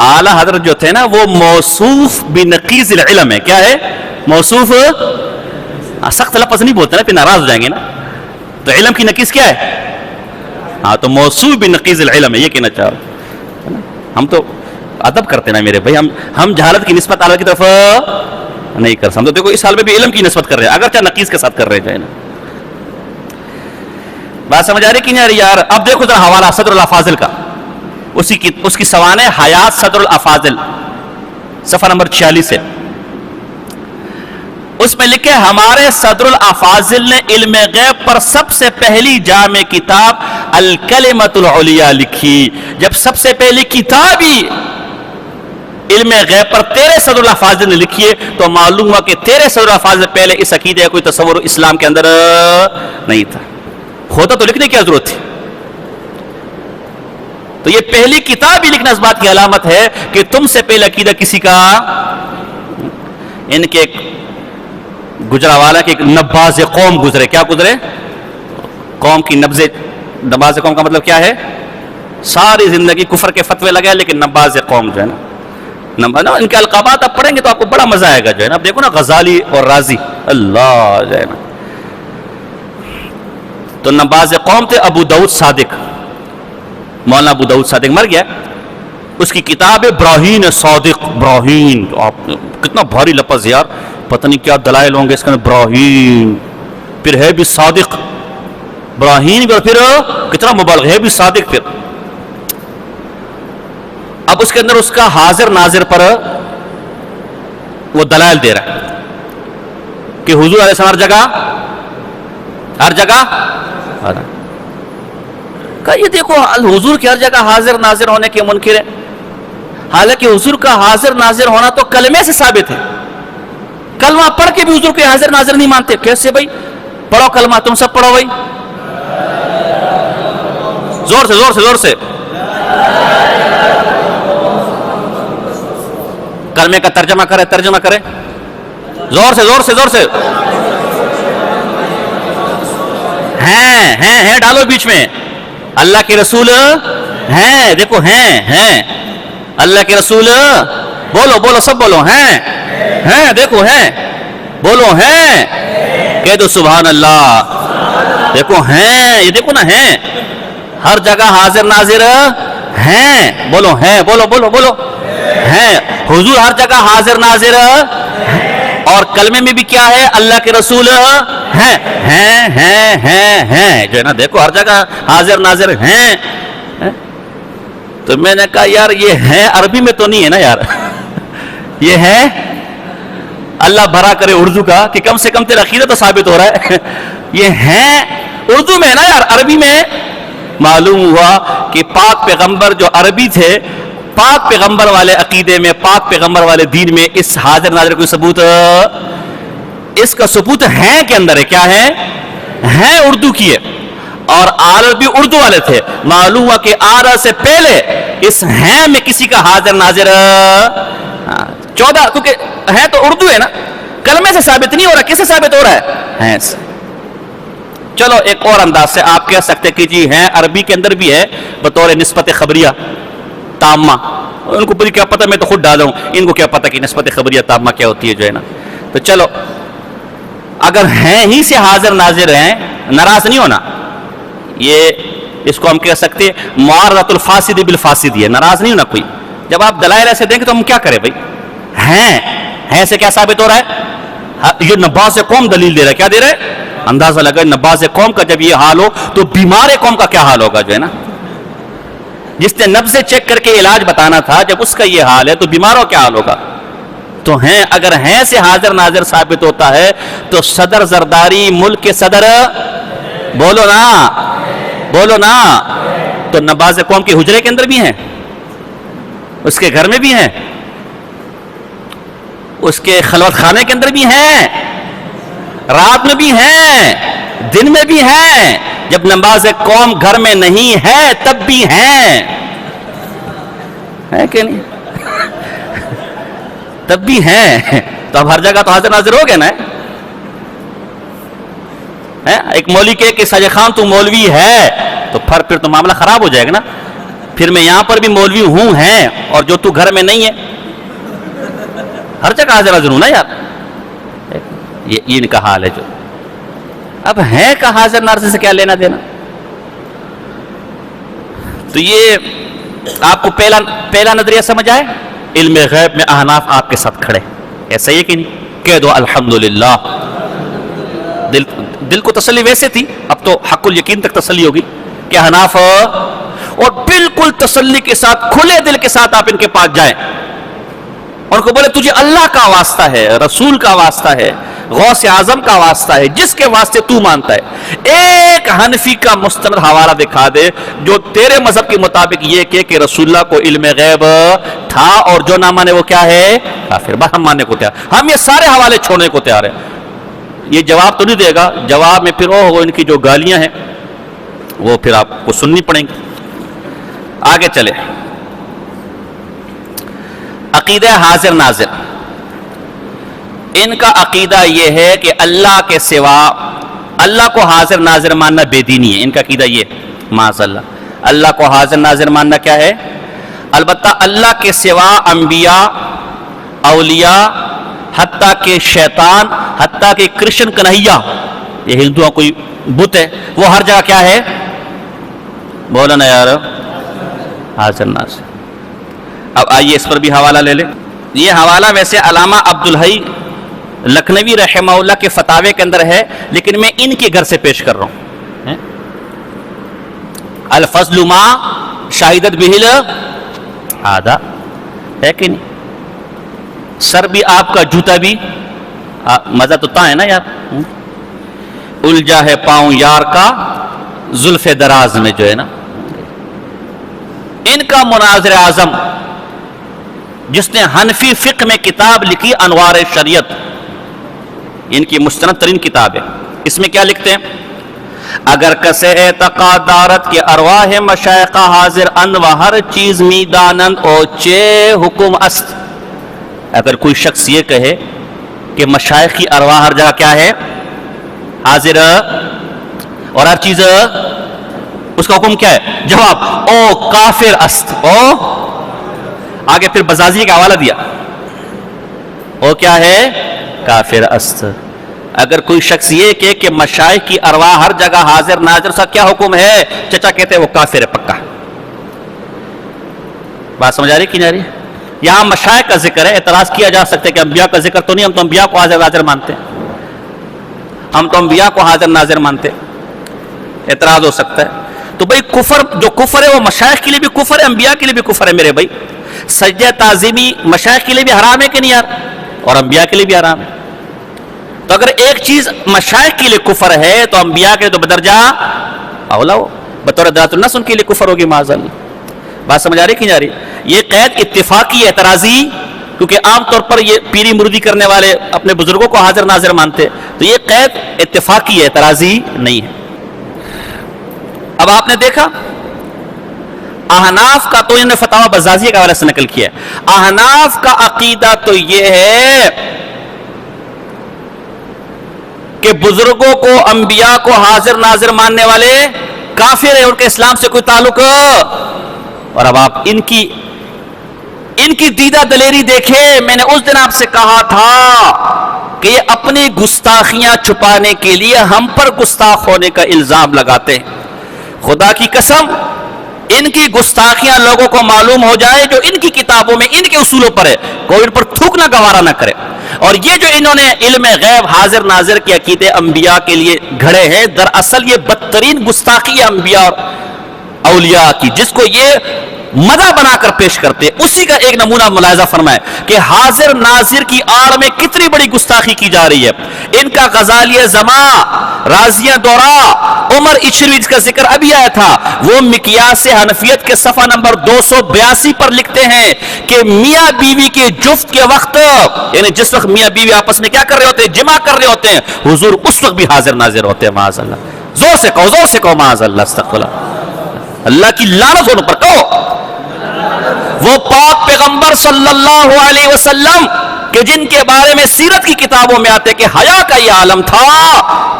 اعلیٰ حضرت جو تھے نا وہ موصوف بنقیض العلم ہے. کیا ہے موصوف؟ سخت لفظ نہیں بولتے نا پھر ناراض ہو جائیں گے نا. تو علم کی نقیض کیا ہے؟ ہاں تو موصوف بنقیض العلم ہے، یہ کہنا چاہ رہا. ہم تو ادب کرتے نا میرے بھائی، ہم جہالت کی نسبت اعلیٰ کی طرف نہیں کر سکتے. دیکھو اس حال میں بھی علم کی نسبت کر رہے ہیں اگرچہ نقیض کے ساتھ کر رہے ہیں نا. بات سمجھ آ رہی کہ نہیں آ رہی یار؟ اب دیکھو ذرا حوالہ صدر الافاضل کا، اس کی سوانح حیات صدر الافاضل صفحہ نمبر 46 ہے. اس میں لکھے ہمارے صدر الافاضل نے علم غیب پر سب سے پہلی جامع کتاب الکلمۃ العلیاء لکھی. جب سب سے پہلی کتاب ہی علم غیب پر تیرے صدر الافاضل نے لکھی ہے تو معلوم ہوا کہ تیرے صدر الافاضل پہلے اس عقیدے کا کوئی تصور اسلام کے اندر نہیں تھا. ہوتا تو لکھنے کی کیا ضرورت تھی؟ تو یہ پہلی کتاب ہی لکھنا اس بات کی علامت ہے کہ تم سے پہلے عقیدہ کسی کا. ان کے گجرانوالہ کے ایک نباز قوم گزرے. کیا گزرے؟ قوم کی نباز قوم کا مطلب کیا ہے؟ ساری زندگی کفر کے فتوے لگائے لیکن نباز قوم جو ہے نا، ان کے القابات آپ پڑھیں گے تو آپ کو بڑا مزہ آئے گا جو ہے نا. اب دیکھو نا غزالی اور رازی، اللہ جو ہے نا. تو نباز قوم تھے ابو داؤد صادق. مولانا ابو داؤد صادق مر گیا. اس کی کتاب ہے براہین صادق. براہین کتنا بھاری لفظ یار، پتہ نہیں کیا دلائل ہوں گے اس کے اندر. براہین پھر ہے بھی صادق، براہین بھی، اور پھر کتنا مبالغہ ہے بھی صادق. پھر اب اس کے اندر اس کا حاضر ناظر پر وہ دلائل دے رہا ہے کہ حضور علیہ السلام ہر جگہ کہ یہ دیکھو حضور کی ہر جگہ حاضر ناظر ہونے کے منکر ہے. حالانکہ حضور کا حاضر ناظر ہونا تو کلمے سے ثابت ہے. کلمہ پڑھ کے بھی حضور کے حاضر ناظر نہیں مانتے. کیسے بھائی؟ پڑھو کلمہ، تم سب پڑھو بھائی، زور سے زور سے زور سے. کلمے کا ترجمہ کرے زور سے زور سے زور سے. ہیں ڈالو بیچ میں. اللہ کے رسول ہیں، دیکھو ہیں اللہ کے رسول. بولو سب بولو ہیں دیکھو ہیں، بولو ہیں، کہہ دو سبحان اللہ. دیکھو ہیں، یہ دیکھو نا ہیں، ہر جگہ حاضر ناظر ہیں. بولو ہیں، بولو ہیں. حضور ہر جگہ حاضر ناظر اور کلمے میں بھی کیا ہے؟ اللہ کے رسول ہیں جو ہے نا. دیکھو ہر جگہ حاضر ناظر ہیں. تو میں نے کہا یار یہ ہیں عربی میں تو نہیں ہے نا یار. یہ ہے اللہ بھرا کرے اردو کا کہ کم سے کم تیرا عقیدہ تو ثابت ہو رہا ہے. یہ ہیں اردو میں ہے نا یار. عربی میں معلوم ہوا کہ پاک پیغمبر جو عربی تھے، پاک پیغمبر والے عقیدے میں، پاک پیغمبر والے دین میں اس حاضر ناظر کوئی ثبوت، اس کا ثبوت ہیں کے اندر ہے. کیا ہے؟ ہیں اردو کی ہے. اور عربی اردو والے تھے. معلوم ہوا کہ عرب سے پہلے اس ہیں میں کسی کا حاضر ناظر 14، کیونکہ ہے تو اردو ہے نا، کلمے سے ثابت نہیں ہو رہا. کس سے ثابت ہو رہا ہے؟ ہیں سے. چلو ایک اور انداز سے آپ کہہ سکتے کہ جی ہیں عربی کے اندر بھی ہے بطور نسبت خبریہ تامہ. ان کو پوری کیا پتہ، میں تو خود ڈالا ہوں، ان کو کیا پتہ کہ نسبت خبریہ تامہ کیا ہوتی ہے جو ہے نا. تو چلو اگر ہیں ہی سے حاضر ناظر ہیں، ناراض نہیں ہونا. یہ اس کو ہم کہہ سکتے معارضۃ الفاسد بالفاسد. یہ ناراض نہیں ہونا کوئی. جب آپ دلائل ایسے دیں گے تو ہم کیا کریں بھائی؟ ہیں سے کیا ثابت ہو رہا ہے؟ یہ نباز قوم دلیل دے رہا ہے. کیا دے رہا ہے؟ اندازہ لگا نباز قوم کا جب یہ حال ہو تو بیمار قوم کا کیا حال ہوگا جو ہے نا. جس نے نبض چیک کر کے علاج بتانا تھا، جب اس کا یہ حال ہے تو بیماروں کیا حال ہوگا. تو ہیں، اگر ہیں سے حاضر ناظر ثابت ہوتا ہے تو صدر زرداری ملک کے صدر، بولو نا، تو نباز قوم کے حجرے کے اندر بھی ہیں، اس کے گھر میں بھی ہیں، اس کے خلوت خانے کے اندر بھی ہیں، رات میں بھی ہیں، دن میں بھی ہیں. جب نماز قوم گھر میں نہیں ہے تب بھی ہیں، ہے کہ نہیں؟ تب بھی ہیں. تو اب ہر جگہ تو حاضر ناظر ہو گئے نا. ایک مولوی کہ ساجد خان تو مولوی ہے تو پھر تو معاملہ خراب ہو جائے گا نا. پھر میں یہاں پر بھی مولوی ہوں ہیں اور جو تو گھر میں نہیں ہے، ہر جگہ حاضر ناظر ہوں نا یار. یہ ان کا حال ہے. جو اب ہے کہ حاضر ناظر سے کیا لینا دینا. تو یہ آپ کو پہلا نظریہ سمجھ آئے. علم غیب میں احناف آپ کے ساتھ کھڑے. ایسا ہی ہے کہ نہیں؟ کہہ دو الحمدللہ. دل کو تسلی ویسے تھی، اب تو حق الیقین تک تسلی ہوگی کہ احناف، اور بالکل تسلی کے ساتھ کھلے دل کے ساتھ آپ ان کے پاس جائیں اور کو بولے تجھے اللہ کا واسطہ ہے، رسول کا واسطہ ہے، غوث اعظم کا واسطہ ہے، جس کے واسطے تو مانتا ہے، ایک حنفی کا مستند حوالہ دکھا دے جو تیرے مذہب کے مطابق یہ کہ رسول اللہ کو علم غیب تھا اور جو نہ مانے وہ کیا ہے کافر. بس ہم ماننے کو تیار، ہم یہ سارے حوالے چھوڑنے کو تیار ہیں. یہ جواب تو نہیں دے گا. جواب میں پھر وہ ان کی جو گالیاں ہیں وہ پھر آپ کو سننی پڑیں گی. آگے چلے. عقیدہ حاضر ناظر. ان کا عقیدہ یہ ہے کہ اللہ کے سوا اللہ کو حاضر ناظر ماننا بے دینی ہے. ان کا عقیدہ یہ معاذ اللہ کو حاضر ناظر ماننا کیا ہے. البتہ اللہ کے سوا انبیاء، اولیاء، حتیٰ کہ شیطان، حتیٰ کہ کرشن کنہیا، یہ ہندوؤں کوئی بت ہے، وہ ہر جگہ کیا ہے بولا نا یار حاضر ناظر. اب آئیے اس پر بھی حوالہ لے لیں. یہ حوالہ ویسے علامہ عبدالحی لکھنوی رحمہ اللہ کے فتاوے کے اندر ہے، لیکن میں ان کے گھر سے پیش کر رہا ہوں. الفضل ما شاہدت بہل آدھا ہے کہ نہیں. سر بھی آپ کا، جوتا بھی، مزہ تو تا ہے نا یار. الجھا ہے پاؤں یار کا زلف دراز میں، جو ہے نا. ان کا مناظر اعظم جس نے حنفی فقہ میں کتاب لکھی انوار شریعت، ان کی مستند ترین کتاب ہے. اس میں کیا لکھتے ہیں؟ اگر کسے اعتقادارت کے ارواح مشایخہ حاضر ان و ہر چیز میدانند او چے حکم است. اگر کوئی شخص یہ کہے کہ مشایخ کی ارواح ہر جگہ کیا ہے حاضر اور ہر چیز، اس کا حکم کیا ہے؟ جواب او کافر است. او آگے پھر بزازی کا حوالہ دیا، او کیا ہے کافر است. اگر کوئی شخص یہ کہ مشایخ کی ارواح ہر جگہ حاضر ناظر، سا کیا حکم ہے؟ چچا کہتے ہیں وہ کافر ہے پکا. بات سمجھ آ رہی کہ نہیں آ رہی؟ یہاں مشایخ کا ذکر ہے. اعتراض کیا جا سکتا ہے کہ انبیاء کا ذکر تو نہیں، ہم تو انبیاء کو حاضر ناظر مانتے ہیں، ہم تو انبیاء کو حاضر ناظر مانتے ہیں. اعتراض ہو سکتا ہے. تو بھائی کفر، جو کفر ہے وہ مشایخ کے لیے بھی کفر ہے، انبیاء کے لیے بھی کفر ہے میرے بھائی. سجدہ تعظیمی مشایخ کے لیے بھی حرام ہے کہ نہیں یار؟ اور انبیاء کے لیے بھی حرام ہے. تو اگر ایک چیز مشایخ کے لیے کفر ہے تو انبیاء کے لیے تو بدرجہ اولا ہو، بطور ذات النفس ان کے لیے کفر ہوگی معاذ اللہ. بات سمجھ آ رہی کہ نہیں آ رہی؟ یہ قید اتفاقی اعتراضی، کیونکہ عام طور پر یہ پیری مردی کرنے والے اپنے بزرگوں کو حاضر ناظر مانتے، تو یہ قید اتفاقی اعتراضی نہیں ہے. اب آپ نے دیکھا احناف کا، تو انہوں نے فتاوی بزازیہ کا حوالے سے نقل کیا ہے. احناف کا عقیدہ تو یہ ہے کہ بزرگوں کو، انبیاء کو حاضر ناظر ماننے والے کافر ہیں، ان کے اسلام سے کوئی تعلق. اور اب آپ ان کی دیدہ دلیری دیکھیں. میں نے اس دن آپ سے کہا تھا کہ یہ اپنی گستاخیاں چھپانے کے لیے ہم پر گستاخ ہونے کا الزام لگاتے ہیں. خدا کی قسم ان کی گستاخیاں لوگوں کو معلوم ہو جائے جو ان کی کتابوں میں ان کے اصولوں پر ہے، کوئی ان پر تھوکنا گوارا نہ کرے. اور یہ جو انہوں نے علم غیب حاضر ناظر کے عقیدے انبیاء کے لیے گھڑے ہیں، دراصل یہ بدترین گستاخی ہے انبیاء اور اولیاء کی، جس کو یہ مدح بنا کر پیش کرتے. اسی کا ایک نمونہ ملاحظہ فرمائے کہ حاضر ناظر کی آڑ میں کتنی بڑی گستاخی کی جا رہی ہے. ان کا غزالیہ زماں، رازیہ دورہ، عمر اشروی جس کا ذکر ابھی آیا تھا، وہ مقیاس حنفیت کے صفحہ نمبر 282 پر لکھتے ہیں کہ میاں بیوی کے جفت کے وقت، یعنی جس وقت میاں بیوی آپس میں کیا کر رہے ہوتے ہیں؟ جمع کر رہے ہوتے ہیں، حضور اس وقت بھی حاضر ناظر ہوتے ہیں. معاذ اللہ. زور سے کہو معاذ اللہ. استغفر اللہ. اللہ کی لعنت ہونوں پر کہو. وہ پاک پیغمبر صلی اللہ علیہ وسلم کہ جن کے بارے میں سیرت کی کتابوں میں آتے کہ حیا کا یہ عالم تھا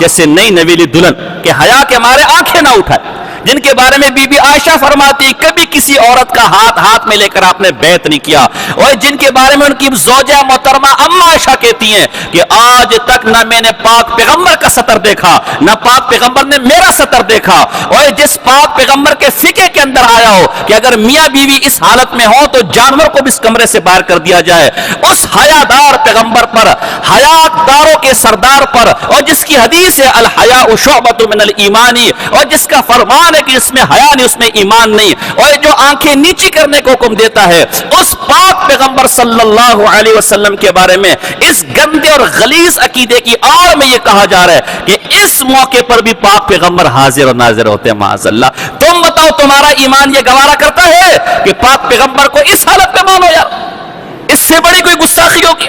جیسے نئی نویلی دلہن کہ حیا کے مارے آنکھیں نہ اٹھائے. جن کے بارے میں بی بی عائشہ فرماتی کبھی کسی عورت کا ہاتھ میں لے کر آپ نے بیعت نہیں کیا، اور جن کے بارے میں ان کی زوجہ محترمہ اما عائشہ کہتی ہیں کہ آج تک نہ میں نے پاک پیغمبر کا سطر دیکھا نہ پاک پیغمبر نے میرا سطر دیکھا، اور جس پاک پیغمبر کے فقہ کے اندر آیا ہو کہ اگر میاں بیوی اس حالت میں ہو تو جانور کو بھی اس کمرے سے باہر کر دیا جائے، اس حیادار پیغمبر پر، حیات داروں کے سردار پر، اور جس کی حدیث ہے الحیاء شعبۃ من الایمان، اور جس کا فرمان ہے کہ اس میں حیا نہیں اس میں ایمان نہیں، اور جو آنکھیں نیچی کرنے کو حکم دیتا ہے، اس پاک پیغمبر صلی اللہ علیہ وسلم کے بارے میں اس گندے اور غلیظ عقیدے کی آڑ میں یہ کہا جا رہا ہے کہ اس موقع پر بھی پاک پیغمبر حاضر و ناظر ہوتے ہیں معاذ اللہ۔ تم بتاؤ تمہارا ایمان یہ گوارا کرتا ہے کہ پاک پیغمبر کو اس حالت میں مانو؟ یار اس سے بڑی کوئی گستاخی ہوگی،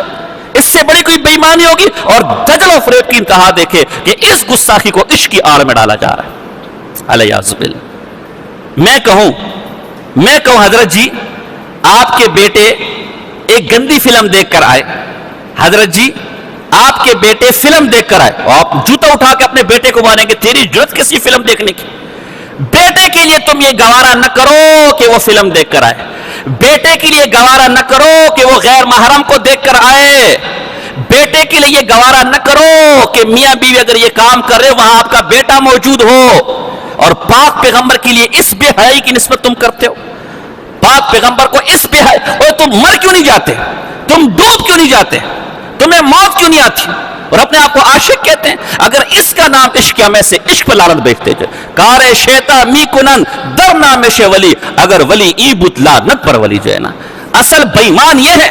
اس سے بڑی کوئی بے ایمانی ہوگی؟ اور دجل و فریب کی انتہا دیکھے کہ اس گستاخی کو عشق کی آڑ میں ڈالا جا رہا ہے۔ الیاذ باللہ۔ میں کہوں حضرت جی آپ کے بیٹے ایک گندی فلم دیکھ کر آئے، حضرت جی آپ کے بیٹے فلم دیکھ کر آئے، اور آپ جوتا اٹھا کے اپنے بیٹے کو مانیں گے تیری جرت کسی فلم دیکھنے کی؟ بیٹے کے لیے تم یہ گوارا نہ کرو کہ وہ فلم دیکھ کر آئے، بیٹے کے لیے گوارا نہ کرو کہ وہ غیر محرم کو دیکھ کر آئے، بیٹے کے لیے یہ گوارا نہ کرو کہ میاں بیوی اگر یہ کام کر رہے وہاں آپ کا بیٹا موجود ہو، اور پاک پیغمبر کے لیے اس بے حیائی کی نسبت تم کرتے ہو، پاک پیغمبر کو اس بے حیائی، اور تم مر کیوں نہیں جاتے؟ تم ڈوب کیوں نہیں جاتے؟ تمہیں موت کیوں نہیں آتی؟ اور اپنے آپ کو عاشق کہتے ہیں۔ اگر اس کا نام عشق ہے میں سے عشق پہ لعنت بیچتے تھے۔ کار شیطا می کنن در نام شے ولی، اگر ولی ای بت لعنت پر ولی جو ہے نا۔ اصل بےمان یہ ہے،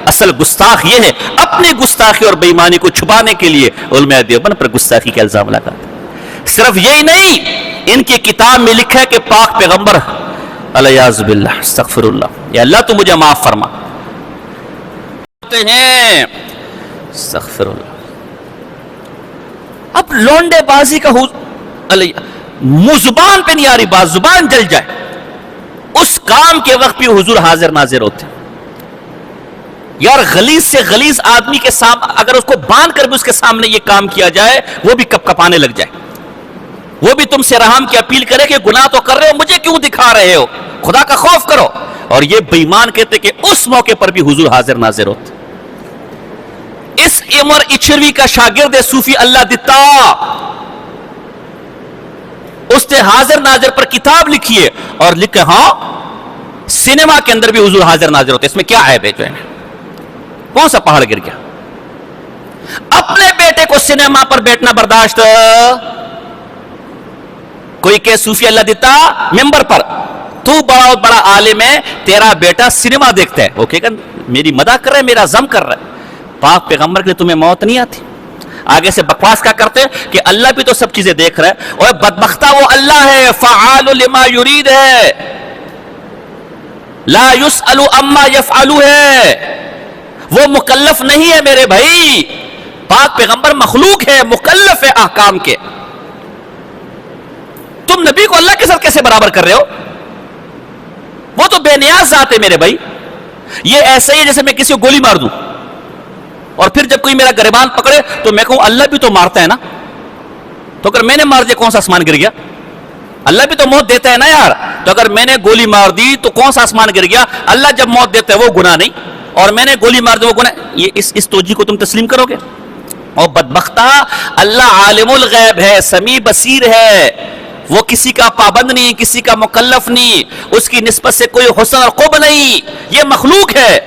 اصل گستاخ یہ ہے، اپنی گستاخی اور بےمانی کو چھپانے کے لیے علماء دیوبند پر گستاخی کا الزام لگاتے ہیں۔ صرف یہی نہیں، ان کی کتاب میں لکھا ہے کہ پاک پیغمبر الیاذ باللہ استغفر اللہ، یا اللہ تو مجھے معاف فرما ہیں، استغفر اللہ۔ اب لونڈے بازی کا منہ زبان پہ نہیں آ رہی بات، زبان جل جائے، اس کام کے وقت بھی حضور حاضر ناظر ہوتے۔ یار غلیظ سے غلیظ آدمی کے سامنے اگر اس کو باندھ کر بھی اس کے سامنے یہ کام کیا جائے وہ بھی کپ کپانے لگ جائے، وہ بھی تم سے رحم کی اپیل کرے کہ گناہ تو کر رہے ہو مجھے کیوں دکھا رہے ہو، خدا کا خوف کرو۔ اور یہ بے ایمان کہتے کہ اس موقع پر بھی حضور حاضر ناظر ہوتے۔ اس عمر اچھروی کا شاگرد صوفی اللہ دتا، اس نے حاضر ناظر پر کتاب لکھی ہے اور لکھے ہاں سینما کے اندر بھی حضور حاضر ناظر ہوتے، اس میں کیا عیب ہے؟ جو ہے کون سا پہاڑ گر گیا؟ اپنے بیٹے کو سینما پر بیٹھنا برداشت، کوئی کہ صوفی اللہ دیتا ممبر پر تو بہت بڑا عالم ہے تیرا بیٹا سینما دیکھتا ہے، وہ کہے گا میری مدح کر رہا ہے، میرا ذم کر رہا ہے۔ پاک پیغمبر کے لیے تمہیں موت نہیں آتی؟ آگے سے بکواس کیا کرتے ہیں کہ اللہ بھی تو سب چیزیں دیکھ رہا ہے، اور بدبختہ وہ اللہ ہے فعال لما یرید ہے، لا یسأل عما یفعل ہے، وہ مکلف نہیں ہے میرے بھائی۔ پاک پیغمبر مخلوق ہے، مکلف ہے احکام کے۔ تم نبی کو اللہ کے ساتھ کیسے برابر کر رہے ہو؟ وہ تو بے نیاز ذات ہے میرے بھائی۔ یہ ایسا ہی ہے جیسے میں کسی کو گولی مار دوں اور پھر جب کوئی میرا گریبان پکڑے تو میں کہوں اللہ بھی تو مارتا ہے نا، تو اگر میں نے مار دیا کون سا آسمان گر گیا؟ اللہ بھی تو موت دیتا ہے نا یار، تو اگر میں نے گولی مار دی تو کون سا آسمان گر گیا؟ اللہ جب موت دیتا ہے وہ گناہ نہیں، اور میں نے گولی مار دی وہ گناہ۔ یہ اس توجہ کو تم تسلیم کرو گے؟ اور بدبختہ اللہ عالم الغیب ہے، سمیع بصیر ہے، وہ کسی کا پابند نہیں، کسی کا مکلف نہیں، اس کی نسبت سے کوئی حسن اور قبح نہیں، یہ مخلوق ہے،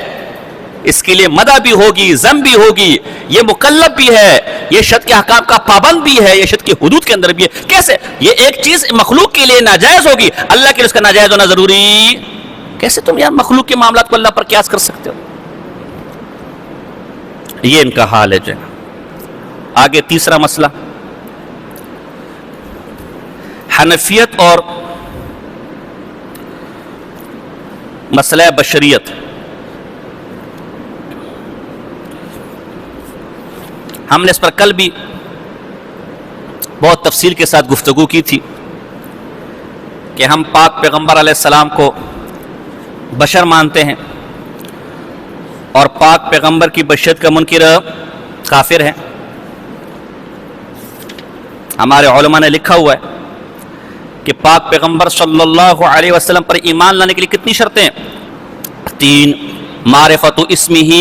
اس کے لیے مدح بھی ہوگی، ذم بھی ہوگی، یہ مکلف بھی ہے، یہ شرع کے احکام کا پابند بھی ہے، یہ شرع کی حدود کے اندر بھی ہے۔ کیسے یہ ایک چیز مخلوق کے لیے ناجائز ہوگی، اللہ کے لیے اس کا ناجائز ہونا ضروری؟ کیسے تم یار مخلوق کے معاملات کو اللہ پر قیاس کر سکتے ہو؟ یہ ان کا حال ہے جو ہے۔ آگے تیسرا مسئلہ حنفیت اور مسئلہ بشریت۔ ہم نے اس پر کل بھی بہت تفصیل کے ساتھ گفتگو کی تھی کہ ہم پاک پیغمبر علیہ السلام کو بشر مانتے ہیں اور پاک پیغمبر کی بشریت کا منکر کافر ہیں۔ ہمارے علماء نے لکھا ہوا ہے کہ پاک پیغمبر صلی اللہ علیہ وسلم پر ایمان لانے کے لیے کتنی شرطیں ہیں؟ 3. معرفت اسمہ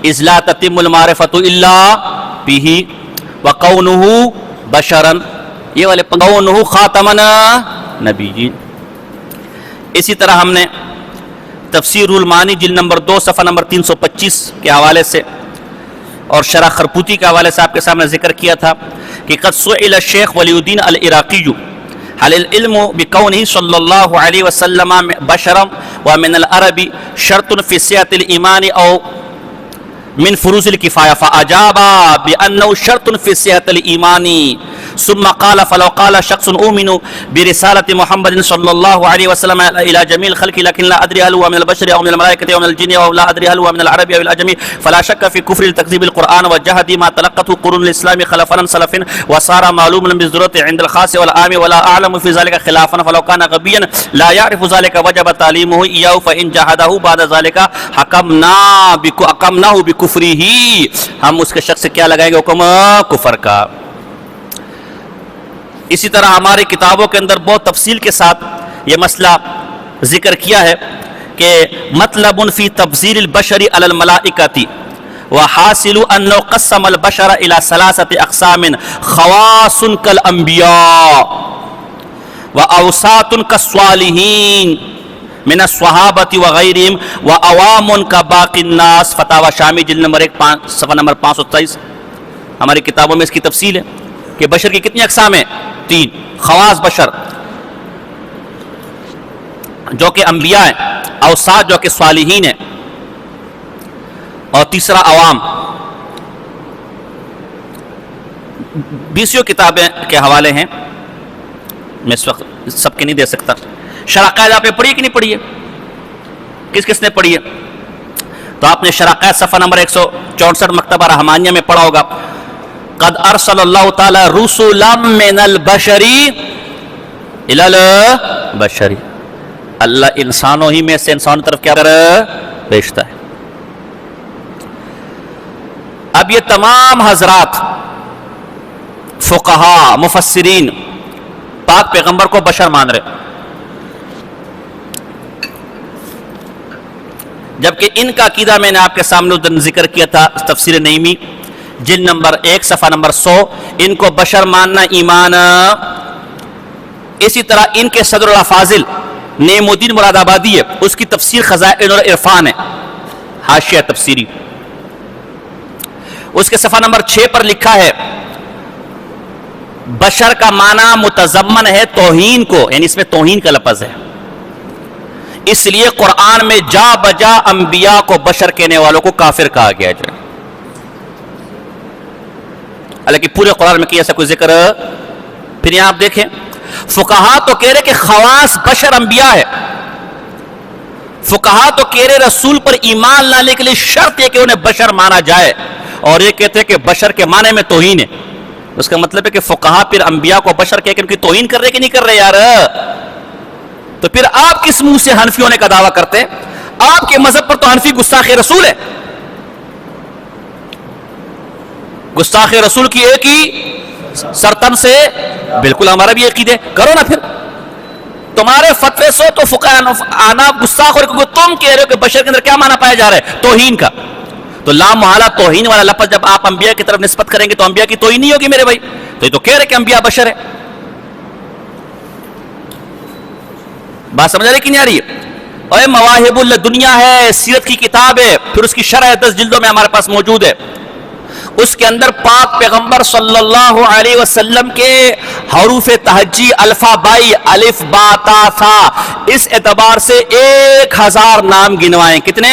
اذ لا تتم المعرفت الا بہ وقونہ بشرا، یہ والے قونہ خاتم نبیین. اسی طرح ہم نے تفسیر المعانی جلد نمبر 2 صفحہ نمبر 325 کے حوالے سے اور شرح خرپوتی کے حوالے سے آپ کے سامنے ذکر کیا تھا کہ قد سئل الشیخ ولی الدین العراقی هل العلم بکونہ صلی اللہ علیہ وسلم بشرا ومن العرب شرط فی صحۃ الایمان او من فروض الکفایہ فاجاب بانه شرط فی صحۃ الایمان ثم قال فلو قال شخص اؤمن برسالة محمد صلی اللہ علیہ وسلم الى جميع الخلق لكن لا ادري هل هو من البشر او من الملائكة او من الجن او لا ادري هل هو من العرب او العجم فلا شك في كفر تكذيب القرآن وجهد ما تلقته قرون الاسلام خلفا سلف وصار معلوما بالضرورة عند الخاص والعام ولا اعلم في ذلك خلافا فلو كان غبيا لا يعرف ذلك وجب تعليمه اياه فان جحده بعد ذلك حكمناه بكفره. ہم اس کے شخص سے کیا لگائیں گے؟ حکم کفر کا. اسی طرح ہماری کتابوں کے اندر بہت تفصیل کے ساتھ یہ مسئلہ ذکر کیا ہے کہ مطلب فی تفضیل البشر علی الملائکۃ وحاصل انه قسم البشر الى 3 اقسام خواص كالانبیاء واوساط كالصالحین من الصحابۃ وغیرہم وعوام كباقی الناس. فتاوی شامی جلد نمبر 1 صفحہ نمبر 527. ہماری کتابوں میں اس کی تفصیل ہے کہ بشر کی کتنی اقسام ہیں؟ 3. خواص بشر جو کہ انبیاء ہیں، اوساط جو کہ صالحین ہیں، اور تیسرا عوام. 20 کتابیں کے حوالے ہیں، میں اس وقت سب کے نہیں دے سکتا. شرح قائد آپ نے پڑھی کہ نہیں پڑھی ہے؟ کس کس نے پڑھی ہے؟ تو آپ نے شرح قائد صفحہ نمبر 164 مکتبہ رحمانیہ میں پڑھا ہوگا. قد ارسل اللہ تعالی رسلا من البشر الى البشر. اللہ انسانوں ہی میں سے انسانوں طرف کیا بھیجتا ہے. اب یہ تمام حضرات فقہا مفسرین پاک پیغمبر کو بشر مان رہے، جبکہ ان کا عقیدہ میں نے آپ کے سامنے ذکر کیا تھا تفسیر نعیمی جلد نمبر 1 صفحہ نمبر 100. ان کو بشر ماننا ایمان. اسی طرح ان کے صدر الافاضل نعیم الدین مراد آبادی ہے، اس کی تفسیر خزائن العرفان ہے، حاشیہ تفسیری. اس کے صفحہ نمبر 6 پر لکھا ہے بشر کا معنی متضمن ہے توہین کو، یعنی اس میں توہین کا لفظ ہے، اس لیے قرآن میں جا بجا انبیاء کو بشر کہنے والوں کو کافر کہا گیا ہے. حالانکہ پورے قرآن میں کیا ایسا کوئی ذکر. پھر یہاں آپ دیکھیں فقہا تو کہہ رہے کہ خواص بشر انبیاء ہے. فقہا تو کہہ رہے رسول پر ایمان لانے کے لیے شرط ہے کہ انہیں بشر مانا جائے، اور یہ کہتے ہیں کہ بشر کے معنی میں توہین ہے. اس کا مطلب ہے کہ فقہا پھر انبیاء کو بشر کہہ کے ان کی توہین کر رہے کہ نہیں کر رہے یار؟ تو پھر آپ کس منہ سے حنفی ہونے کا دعویٰ کرتے ہیں؟ آپ کے مذہب پر تو حنفی گستاخ رسول ہے. گستاخ رسول کی ایک ہی سرتن سے بالکل ہمارا بھی عقیدہ کرو نا. پھر تمہارے فتوے سے تو فقہاء احناف گستاخ، اور تم کہہ رہے ہو کہ بشر کے اندر کیا معنی پایا جا رہا ہے؟ توہین کا. تو لا محالہ توہین والا لفظ جب آپ انبیاء کی طرف نسبت کریں گے تو انبیاء کی توہین نہیں ہوگی میرے بھائی. تو یہ تو کہہ رہے کہ انبیاء بشر ہے. بات سمجھ آ رہی کہ نہیں آ رہی ہے؟ اور مواہب الدنیا ہے، سیرت کی کتاب ہے، پھر اس کی شرح 10 جلدوں میں ہمارے پاس موجود ہے. اس کے اندر پاک پیغمبر صلی اللہ علیہ وسلم کے حروف تہجی الفبائی الف با تا تھا اس اعتبار سے 1000 نام گنوائیں. کتنے؟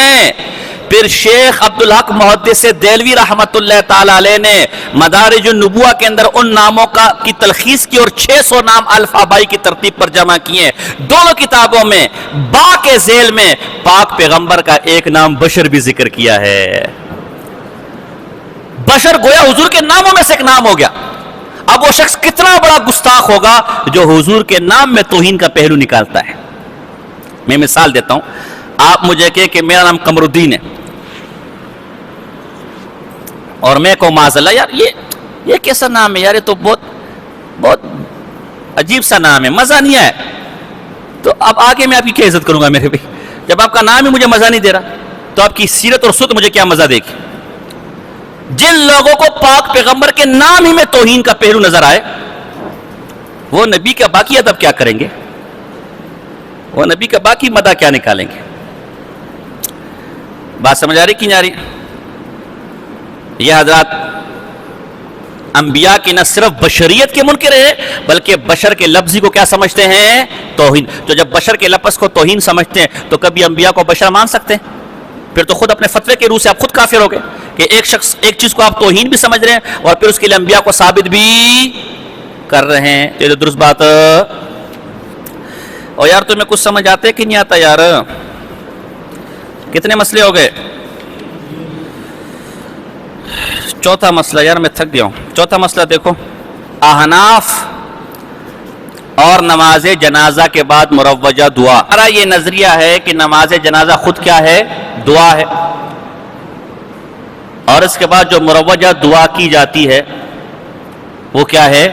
پھر شیخ عبدالحق محدث دہلوی رحمت اللہ تعالی علیہ نے مدارج النبوہ کے اندر ان ناموں کی تلخیص کی اور 600 نام الفبائی کی ترتیب پر جمع کیے. دونوں کتابوں میں با کے ذیل میں پاک پیغمبر کا ایک نام بشر بھی ذکر کیا ہے. بشر گویا حضور کے ناموں میں سے ایک نام ہو گیا. اب وہ شخص کتنا بڑا گستاخ ہوگا جو حضور کے نام میں توہین کا پہلو نکالتا ہے. میں مثال دیتا ہوں. آپ مجھے کہے کہ میرا نام قمر الدین ہے اور میں کو معاذ اللہ یار یہ کیسا نام ہے یار، یہ تو بہت عجیب سا نام ہے, مزہ نہیں آیا. تو اب آگے میں آپ کی کیا عزت کروں گا میرے بھائی, جب آپ کا نام ہی مجھے مزہ نہیں دے رہا تو آپ کی سیرت اور سنت مجھے کیا مزہ دے گی. جن لوگوں کو پاک پیغمبر کے نام ہی میں توہین کا پہلو نظر آئے وہ نبی کا باقی ادب کیا کریں گے, وہ نبی کا باقی مدح کیا نکالیں گے. بات سمجھ آ رہی کہ نہیں آ رہی؟ یہ حضرات انبیاء کی نہ صرف بشریت کے منکر ہیں بلکہ بشر کے لفظی کو کیا سمجھتے ہیں؟ توہین. تو جب بشر کے لفظ کو توہین سمجھتے ہیں تو کبھی انبیاء کو بشر مان سکتے ہیں؟ پھر تو خود اپنے فتوے کے روح سے آپ خود کافر ہو گئے کہ ایک شخص ایک چیز کو آپ توہین بھی سمجھ رہے ہیں اور پھر اس کے لیے انبیاء کو ثابت بھی کر رہے ہیں. تو یہ درست بات. اور یار تمہیں کچھ سمجھ آتے کہ نہیں آتا یار؟ کتنے مسئلے ہو گئے؟ چوتھا مسئلہ. یار میں تھک گیا ہوں. چوتھا مسئلہ دیکھو, احناف اور نماز جنازہ کے بعد مروجہ دعا. ہمارا یہ نظریہ ہے کہ نماز جنازہ خود کیا ہے؟ دعا ہے, اور اس کے بعد جو مروجہ دعا کی جاتی ہے وہ کیا ہے؟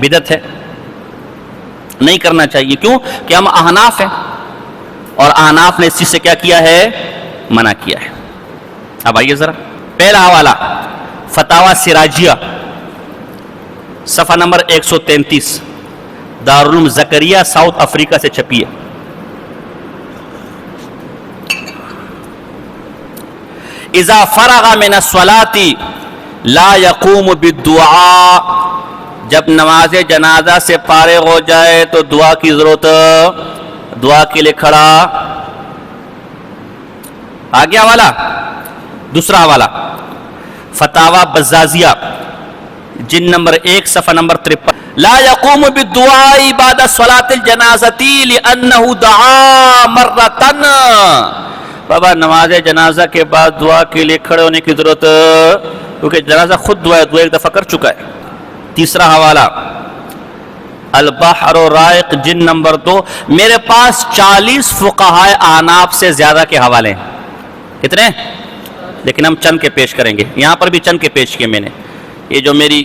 بدعت ہے, نہیں کرنا چاہیے. کیوں کہ ہم احناف ہیں اور احناف نے اس چیز سے کیا کیا ہے؟ منع کیا ہے. اب آئیے ذرا, پہلا حوالہ فتاوی سراجیہ صفحہ نمبر 133, دارالعلوم زکریہ ساؤتھ افریقہ سے چھپی ہے. اذا فرغ من الصلاة لا يقوم بالدعاء, جب نماز جنازہ سے فارغ ہو جائے تو دعا کی ضرورت, دعا کے لیے کھڑا. آگے حوالہ دوسرا حوالہ فتاوی بزازیہ جن نمبر 1 صفحہ نمبر 53, لا يقوم بالدعاء بعد صلاة الجنازة لأنه دعا مرة. بابا نماز جنازہ کے بعد دعا کے لیے کھڑے ہونے کی ضرورت, کیونکہ جنازہ خود دعا ایک دفعہ کر چکا ہے. تیسرا حوالہ البحر الرائق جن نمبر 2, میرے پاس 40 فقہائے احناف سے زیادہ کے حوالے ہیں. کتنے؟ لیکن ہم چند کے پیش کریں گے. یہاں پر بھی چند کے پیش کیے میں نے. یہ جو میری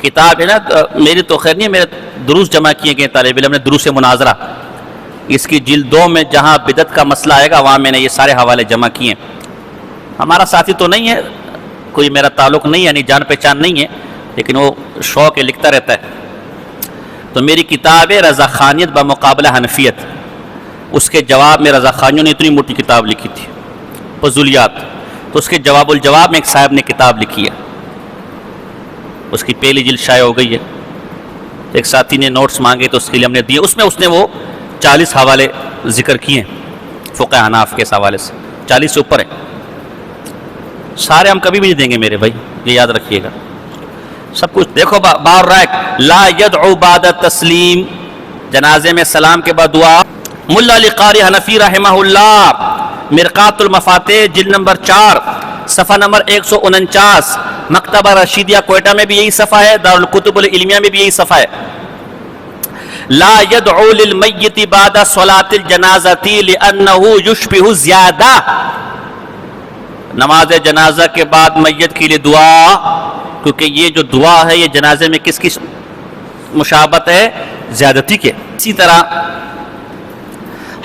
کتاب ہے نا, میری تو خیر نہیں ہے, میرے دروس جمع کیے گئے طالب علم نے, دروس مناظرہ, اس کی جلد 2 میں جہاں بدعت کا مسئلہ آئے گا وہاں میں نے یہ سارے حوالے جمع کیے. ہمارا ساتھی تو نہیں ہے, کوئی میرا تعلق نہیں ہے, یعنی جان پہچان نہیں ہے, لیکن وہ شوق ہے, لکھتا رہتا ہے. تو میری کتاب ہے رضا خانیت بمقابلہ حنفیت, اس کے جواب میں رضا خانیوں نے اتنی موٹی کتاب لکھی تھی فضولیات, تو اس کے جواب الجواب میں ایک صاحب نے کتاب لکھی ہے, اس کی پہلی جلد شائع ہو گئی ہے. ایک ساتھی نے نوٹس مانگے تو اس کے لیے ہم نے دیے, اس میں اس نے وہ 40 حوالے ذکر کیے ہیں فقہ حناف کے اس حوالے سے, 40 سے اوپر ہیں. سارے ہم کبھی بھی نہیں دیں گے میرے بھائی, یہ یاد رکھیے گا سب کچھ. دیکھو بار رائق لا يدعو بعد تسلیم, جنازے میں سلام کے بعد دعا. ملا علی قاری حنفی رحمہ اللہ مرقات المفاتح جلد نمبر 4 صفحہ نمبر 149, مکتبہ رشیدیہ کوئٹہ میں بھی یہی صفحہ ہے, دارالکتب العلمیہ میں بھی یہی صفحہ ہے. لا يدعو للمیت بعد صلاة الجنازة لأنه يشبه زیادہ, نماز جنازہ کے بعد میت کے لیے دعا, کیونکہ یہ جو دعا ہے یہ جنازے میں کس کی مشابہت ہے؟ زیادتی کے. اسی طرح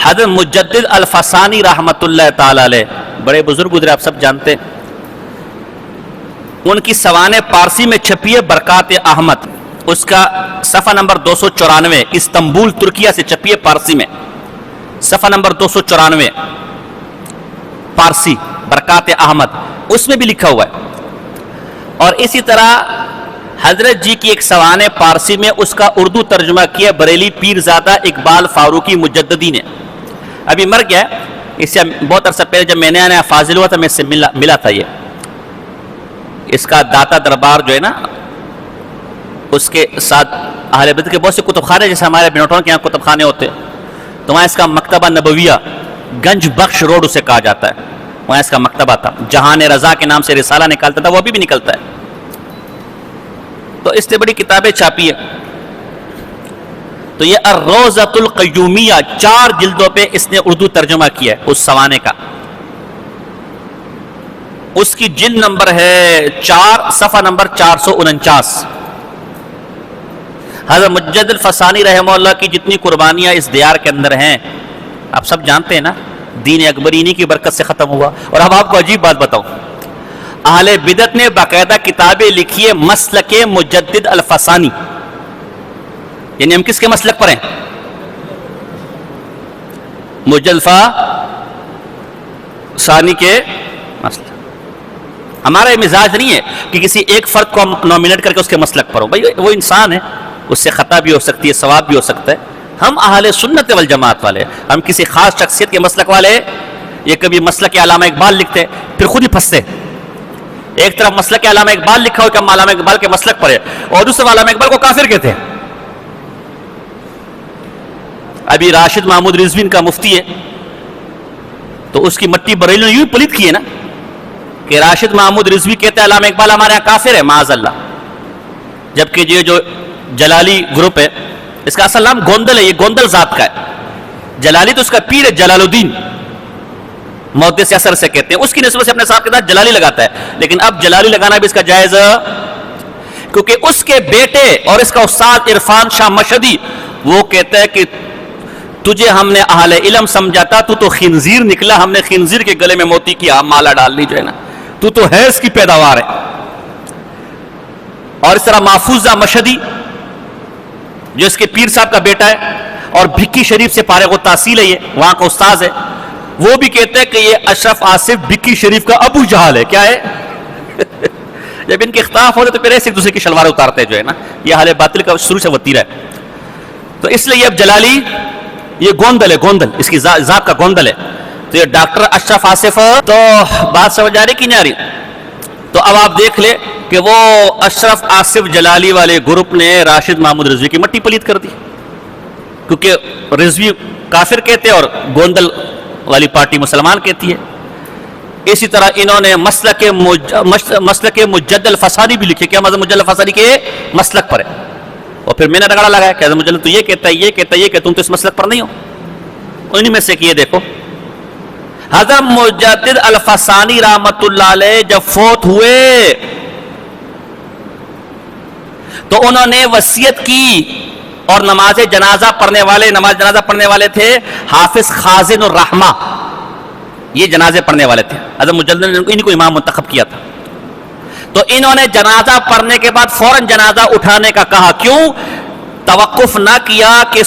حضرت مجدد الفسانی رحمت اللہ تعالی علیہ, بڑے بزرگ گزرے, آپ سب جانتے ہیں, ان کی سوانح پارسی میں چھپی ہے برکات احمد, اس کا صفحہ نمبر 294 استنبول ترکیہ سے چھپی ہے پارسی میں, صفحہ نمبر 294 پارسی برکات احمد, اس میں بھی لکھا ہوا ہے. اور اسی طرح حضرت جی کی ایک سوانح پارسی میں اس کا اردو ترجمہ کیا بریلی پیرزادہ اقبال فاروقی مجددی نے, ابھی مر گیا. اس سے بہت عرصہ پہلے جب میں نیا فاضل ہوا تھا میں اس سے ملا تھا. یہ اس کا داتا دربار جو ہے نا, اس کے ساتھ اہل بیت کے بہت سے کتب خانے, جیسے ہمارے بنوٹوں کے یہاں کتب خانے ہوتے, تو وہاں اس کا مکتبہ نبویہ گنج بخش روڈ اسے کہا جاتا ہے, وہاں اس کا مکتبہ تھا. جہان رضا کے نام سے رسالہ نکالتا تھا, وہ ابھی بھی نکلتا ہے. تو اس نے بڑی کتابیں چھاپی ہے. تو یہ الروضۃ القیومیہ 4 جلدوں پہ اس نے اردو ترجمہ کیا ہے اس سوانے کا. اس کی جلد نمبر ہے 4 صفحہ نمبر 449. حضرت مجدد الفسانی رحمہ اللہ کی جتنی قربانیاں اس دیار کے اندر ہیں آپ سب جانتے ہیں نا، دین اکبری انہی کی برکت سے ختم ہوا. اور اب آپ کو عجیب بات بتاؤں، اہل بدعت نے باقاعدہ کتابیں لکھی ہے مسلک مجدد الفسانی، یعنی ہم کس کے مسلک پر ہیں؟ مجدد الفسانی کے مسلک. ہمارا یہ مزاج نہیں ہے کہ کسی ایک فرد کو ہم نومینیٹ کر کے اس کے مسلک پر ہو. بھائی وہ انسان ہے، اس سے خطا بھی ہو سکتی ہے، ثواب بھی ہو سکتا ہے. ہم اہل سنت والجماعت والے، ہم کسی خاص شخصیت کے مسلک والے. یہ کبھی مسلک علامہ اقبال لکھتے پھر خود ہی پھنستے. ایک طرف مسلک علامہ اقبال لکھا ہو کہ ہم علامہ اقبال کے مسلک پر ہے، اور دوسرے علامہ اقبال کو کافر کہتے ہیں. ابھی راشد محمود رضوی ان کا مفتی ہے، تو اس کی مٹی بریلیوں نے یوں پلیت کی ہے نا کہ راشد محمود رضوی کہتے ہیں علامہ اقبال ہمارے یہاں کافر ہے معاذ اللہ. جبکہ یہ جو جلالی گروپ ہے، اس کا اصل نام گوندل ہے، یہ گوندل ذات کا ہے. جلالی تو اس کا پیر ہے جلال الدین، محدث اثر سے کہتے ہیں. اس کی نسبت سے اپنے صاحب کے ساتھ جلالی لگاتا ہے، لیکن اب جلالی لگانا بھی اس کا جائز، کیونکہ اس کے بیٹے اور اس کا استاد عرفان شاہ مشہدی وہ کہتا ہے کہ تجھے ہم نے اہل علم سمجھا تھا، تو خنزیر نکلا، ہم نے خنزیر کے گلے میں موتی کی مالا ڈال لی جو ہے نا، تو حیض کی پیداوار ہے. اور اس طرح محفوظہ مشہدی جو اس کے پیر صاحب کا بیٹا ہے اور بھکی شریف سے فارغ التحصیل ہے، یہ وہاں کا استاذ ہے، وہ بھی کہتے ہیں کہ یہ اشرف آصف بھکی شریف کا ابو جہل ہے. کیا ہے؟ جب ان کے اختلاف ہوتے تو پھر ایسے ایک دوسرے کی شلواریں اتارتے ہیں جو ہے نا. یہ حال باطل کا شروع سے وتیرہ ہے. تو اس لیے یہ اب جلالی یہ گوندل ہے، گوندل اس کی ذات کا گوندل ہے. تو یہ ڈاکٹر اشرف آصف، تو بات سمجھ آ رہی کہ نہیں آ رہی؟ تو اب آپ دیکھ لیں کہ وہ اشرف آصف جلالی والے گروپ نے راشد محمود رضوی کی مٹی پلیت کر دی، کیونکہ رضوی کافر کہتے اور گوندل والی پارٹی مسلمان کہتی ہے. اسی طرح انہوں نے مسلک مجدد الفسانی بھی لکھے. کیا مذہب مجدد الفسانی کے مسلک پر ہے؟ اور پھر میں نے رگڑا لگایا کہ حضرت مجدد تو یہ کہتا ہے، یہ کہتا ہے، یہ کہ تم تو اس مسلک پر نہیں ہو. انہی میں سے کہ یہ دیکھو حضرت مجدد الفسانی رحمت اللہ علیہ جب فوت ہوئے تو انہوں نے وصیت کی، اور نماز جنازہ پڑھنے والے تھے حافظ خازن الرحمہ، یہ جنازے پڑھنے والے تھے. حضرت مجدد نے ان کو امام منتخب کیا تھا. تو انہوں نے جنازہ پڑھنے کے بعد فوراً جنازہ اٹھانے کا کہا. کیوں؟ توقف نہ کیا کہ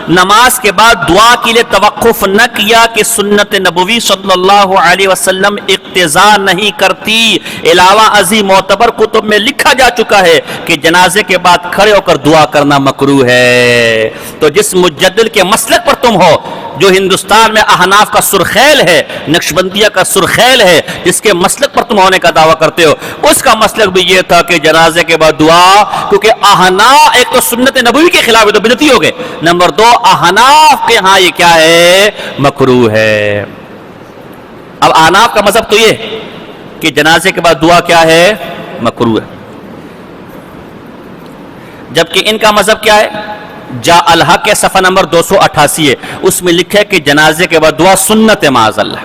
نماز کے بعد دعا کے لیے توقف نہ کیا کہ سنت نبوی صلی اللہ علیہ وسلم اقتضا نہیں کرتی. علاوہ ازیں معتبر کتب میں لکھا جا چکا ہے کہ جنازے کے بعد کھڑے ہو کر دعا کرنا مکروہ ہے. تو جس مجدد کے مسلک پر تم ہو، جو ہندوستان میں احناف کا سرخیل ہے، نقشبندیہ کا سرخیل ہے، جس کے مسلک پر تم ہونے کا دعویٰ کرتے ہو، اس کا مسلک بھی یہ تھا کہ جنازے کے بعد دعا. کیونکہ احناف ایک تو سنت نبوی کے خلاف ہے تو بدعتی ہو گئے، نمبر دو احناف کے ہاں یہ کیا ہے؟ مکروہ ہے. اب احناف کا مذہب تو یہ کہ جنازے کے بعد دعا کیا ہے؟ مکروہ ہے. جبکہ ان کا مذہب کیا ہے؟ جا الحق کے صفحہ نمبر 288 ہے، اس میں لکھا ہے کہ جنازے کے بعد دعا سنت معاذ اللہ.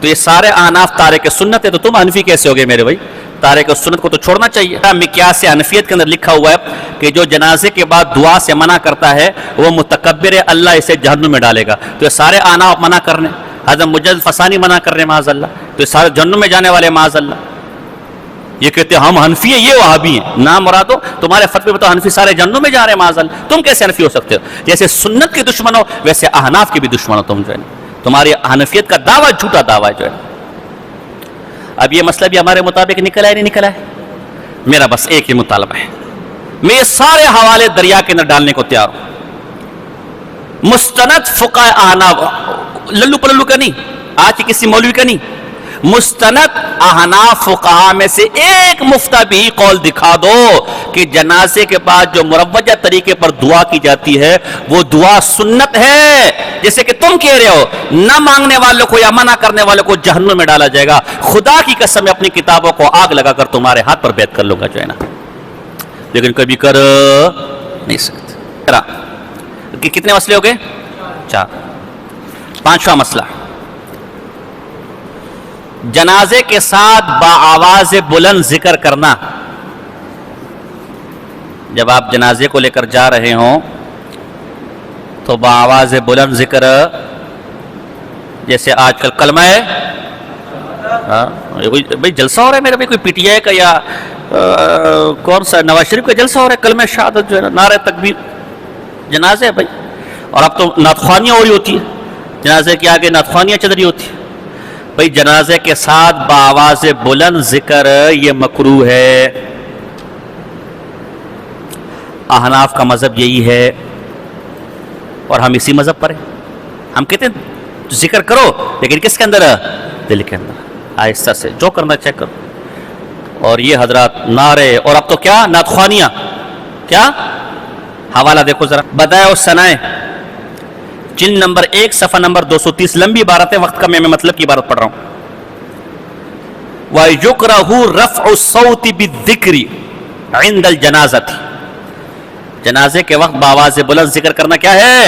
تو یہ سارے احناف تارک سنت ہے، تو تم حنفی کیسے ہوگے میرے بھائی؟ تارک سنت کو تو چھوڑنا چاہیے. مقیاس حنفیت کے اندر لکھا ہوا ہے کہ جو جنازے کے بعد دعا سے منع کرتا ہے وہ متکبر ہے، اللہ اسے جہنم میں ڈالے گا. تو یہ سارے احناف منع کر رہے ہیں، حضرت مجدد الفسانی منع کر رہے ہیں معاذ اللہ. تو یہ سارے جہنم میں جانے والے معاذ اللہ. یہ کہتے ہیں ہم حنفی ہیں، یہ وہابی ہیں. نہ مرادو تمہارے فتوے میں تو حنفی سارے جہنم میں جا رہے ہیں معاذ اللہ. تم کیسے حنفی ہو سکتے ہو؟ جیسے سنت کے دشمن ہو ویسے احناف کے بھی دشمن ہو تم جو ہے. تمہاری حنفیت کا دعویٰ جھوٹا دعویٰ جو ہے. اب یہ مسئلہ بھی ہمارے مطابق نکلا ہے نہیں نکلا ہے؟ میرا بس ایک ہی مطالبہ ہے، میں یہ سارے حوالے دریا کے اندر ڈالنے کو تیار ہوں. مستند فقہ احناف، للو پللو کا نہیں، آج کسی مولوی کا نہیں، مستند احناف فقہا میں سے ایک مفتہ بھی قول دکھا دو کہ جنازے کے بعد جو مروجہ طریقے پر دعا کی جاتی ہے وہ دعا سنت ہے. جیسے کہ تم کہہ رہے ہو نہ مانگنے والوں کو یا منع کرنے والوں کو جہنم میں ڈالا جائے گا. خدا کی قسم اپنی کتابوں کو آگ لگا کر تمہارے ہاتھ پر بیعت کر لوں گا جو ہے نا، لیکن کبھی کر نہیں سکتے. کتنے مسئلے ہو گئے؟ 4. 5واں مسئلہ، جنازے کے ساتھ با آواز بلند ذکر کرنا. جب آپ جنازے کو لے کر جا رہے ہوں تو بآواز بلند ذکر، جیسے آج کل کلمہ ہے، بھائی جلسہ ہو رہا ہے میرے بھائی، کوئی پی ٹی آئی کا یا کون سا نواز شریف کا جلسہ ہو رہا ہے، کلمہ شہادت جو ہے نا، نعرہ تکبیر، جنازے ہے بھائی. اور اب تو نعتخوانیاں ہو رہی ہوتی ہیں، جنازے کے آگے نعتخوانیاں چل رہی ہوتی ہیں. بھائی جنازے کے ساتھ بآواز بلند ذکر یہ مکروہ ہے. احناف کا مذہب یہی ہے اور ہم اسی مذہب پر ہیں. ہم کہتے ہیں ذکر کرو لیکن کس کے اندر؟ دل کے اندر، آہستہ سے، جو کرنا چاہے کرو. اور یہ حضرات نعرے، اور اب تو کیا نعتخوانیاں، کیا حوالہ دیکھو ذرا، بدائع الثنائے جلد نمبر 1 صفحہ نمبر 230. لمبی عبارت ہے، وقت کا میں مطلب کی عبارت پڑھ رہا ہوں. وَيُكْرَهُ رَفْعُ الصَّوْتِ بِالذِّكْرِ عِنْدَ الْجَنَازَةِ، جنازے کے وقت بآواز بلند ذکر کرنا کیا ہے؟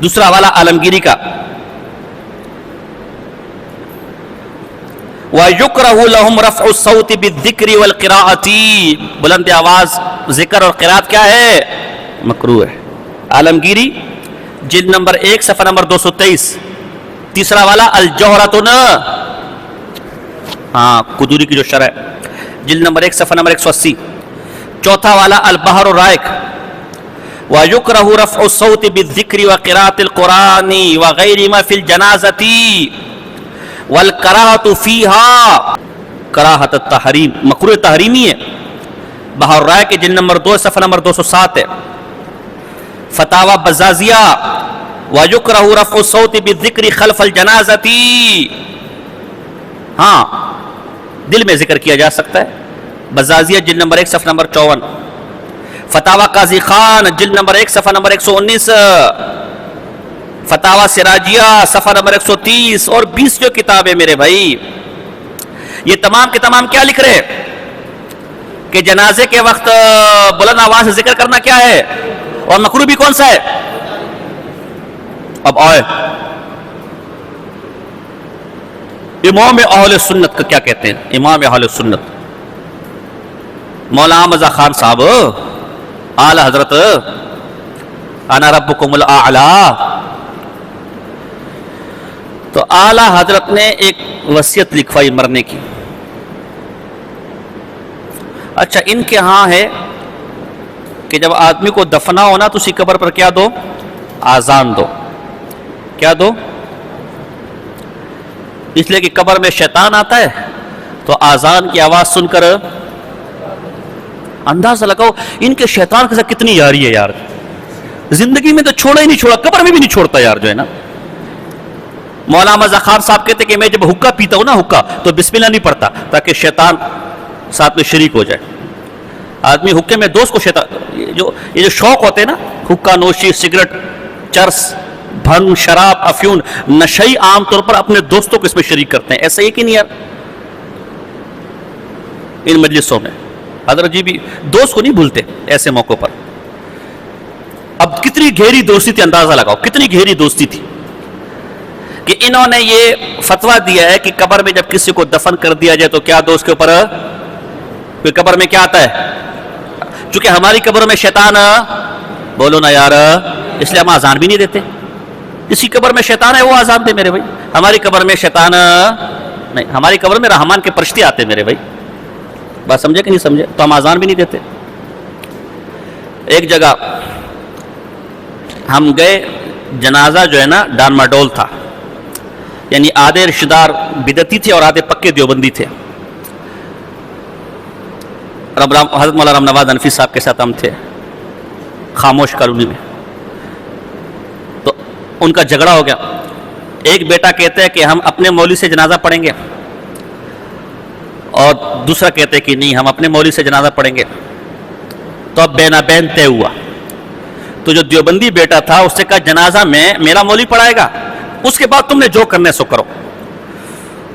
دوسرا حوالہ عالمگیری کا، وَيُكْرَهُ لَهُمْ رَفْعُ الصَّوْتِ بِالذِّكْرِ وَالْقِرَاءَةِ، بلند آواز ذکر اور قرات کیا ہے؟ مکروہ ہے. عالمگیری جلد نمبر 1 صفحہ نمبر 223. تیسرا والا الجوہرۃ، قدوری کی جو شرح ہے، جلد نمبر 1 صفحہ نمبر 180. چوتھا والا البحر الرائق، وَيُكْرَهُ رَفْعُ الصَّوْتِ بِالذِّكْرِ وَقِرَاءَةِ الْقُرْآنِ وَغَيْرِ مَا فِي الْجَنَازَةِ وَالْكَرَاهَةُ فِيهَا، کراہت التحریم، مکروہ تحریمی ہے. بحر الرائق کے جلد نمبر 2 صفحہ نمبر 207 ہے. فتاوی بزازیہ، وَيُكْرَهُ رَفْعُ الصَّوْتِ بِالذِّكْرِ خَلْفَ الْجَنَازَةِ، دل میں ذکر کیا جا سکتا ہے. بزازیہ جلد نمبر 1 صفحہ نمبر 54. فتاوی قاضی خان جلد نمبر 1 صفحہ نمبر 119. فتاوی سراجیہ صفحہ نمبر 130 اور 20 جو کتابیں میرے بھائی، یہ تمام کے تمام کیا لکھ رہے کہ جنازے کے وقت بلند آواز سے ذکر کرنا کیا ہے، اور مکروہ بھی کون سا ہے؟ اب آئے امام اہل سنت کا کیا کہتے ہیں. امام اہل سنت مولانا احمد خان صاحب، اعلی حضرت، انا ربکم الاعلی، تو اعلی حضرت نے ایک وصیت لکھوائی مرنے کی. اچھا، ان کے ہاں ہے کہ جب آدمی کو دفنا ہونا تو اسی قبر پر کیا دو؟ آذان دو. کیا دو؟ اس لیے کہ قبر میں شیطان آتا ہے تو آذان کی آواز سن کر اندازہ لگاؤ ان کے شیطان کے ساتھ کتنی یاری ہے یار. زندگی میں تو چھوڑا ہی نہیں چھوڑا، قبر میں بھی نہیں چھوڑتا یار جو ہے نا. مولانا احمد خان صاحب کہتے کہ میں جب حقہ پیتا ہوں نا، حقہ، تو بسم اللہ نہیں پڑھتا تاکہ شیطان ساتھ میں شریک ہو جائے. آدمی حقے میں دوست کو شیطان، یہ جو شوق ہوتے ہیں نا، حقہ نوشی، سگریٹ، چرس، بھنگ، شراب، افیون، نشئی عام طور پر اپنے دوستوں کو اس میں شریک کرتے ہیں. ایسا ہی کہ نہیں یار؟ ان مجلسوں میں حضرت جی بھی دوست کو نہیں بھولتے ایسے موقع پر. اب کتنی گہری دوستی تھی، اندازہ لگاؤ کتنی گہری دوستی تھی کہ انہوں نے یہ فتویٰ دیا ہے کہ قبر میں جب کسی کو دفن کر دیا جائے تو کیا دو اس کے اوپر؟ کوئی قبر میں کیا آتا ہے؟ چونکہ ہماری قبر میں شیطان، بولو نا یار، اس لیے ہم آزان بھی نہیں دیتے. اسی قبر میں شیطان ہے وہ آزان دے میرے بھائی. ہماری قبر میں شیطان نہیں، ہماری قبر میں رحمان کے فرشتے آتے میرے بھائی. بات سمجھے کہ نہیں سمجھے؟ تو ہم آزان بھی نہیں دیتے. ایک جگہ ہم گئے، جنازہ جو ہے نا ڈان ماڈول تھا، یعنی آدھے رشتہ دار بدعتی تھے اور آدھے پکے دیوبندی تھے. حضرت مولانا رام نواز انفی صاحب کے ساتھ ہم تھے خاموش کالونی میں. تو ان کا جھگڑا ہو گیا. ایک بیٹا کہتا ہے کہ ہم اپنے مولوی سے جنازہ پڑھیں گے، اور دوسرا کہتے ہیں کہ نہیں ہم اپنے مولوی سے جنازہ پڑھیں گے. تو اب بینا بین طے ہوا. تو جو دیوبندی بیٹا تھا اس سے کہا جنازہ میں میرا مولوی پڑھائے گا، اس کے بعد تم نے جو کرنے سو کرو.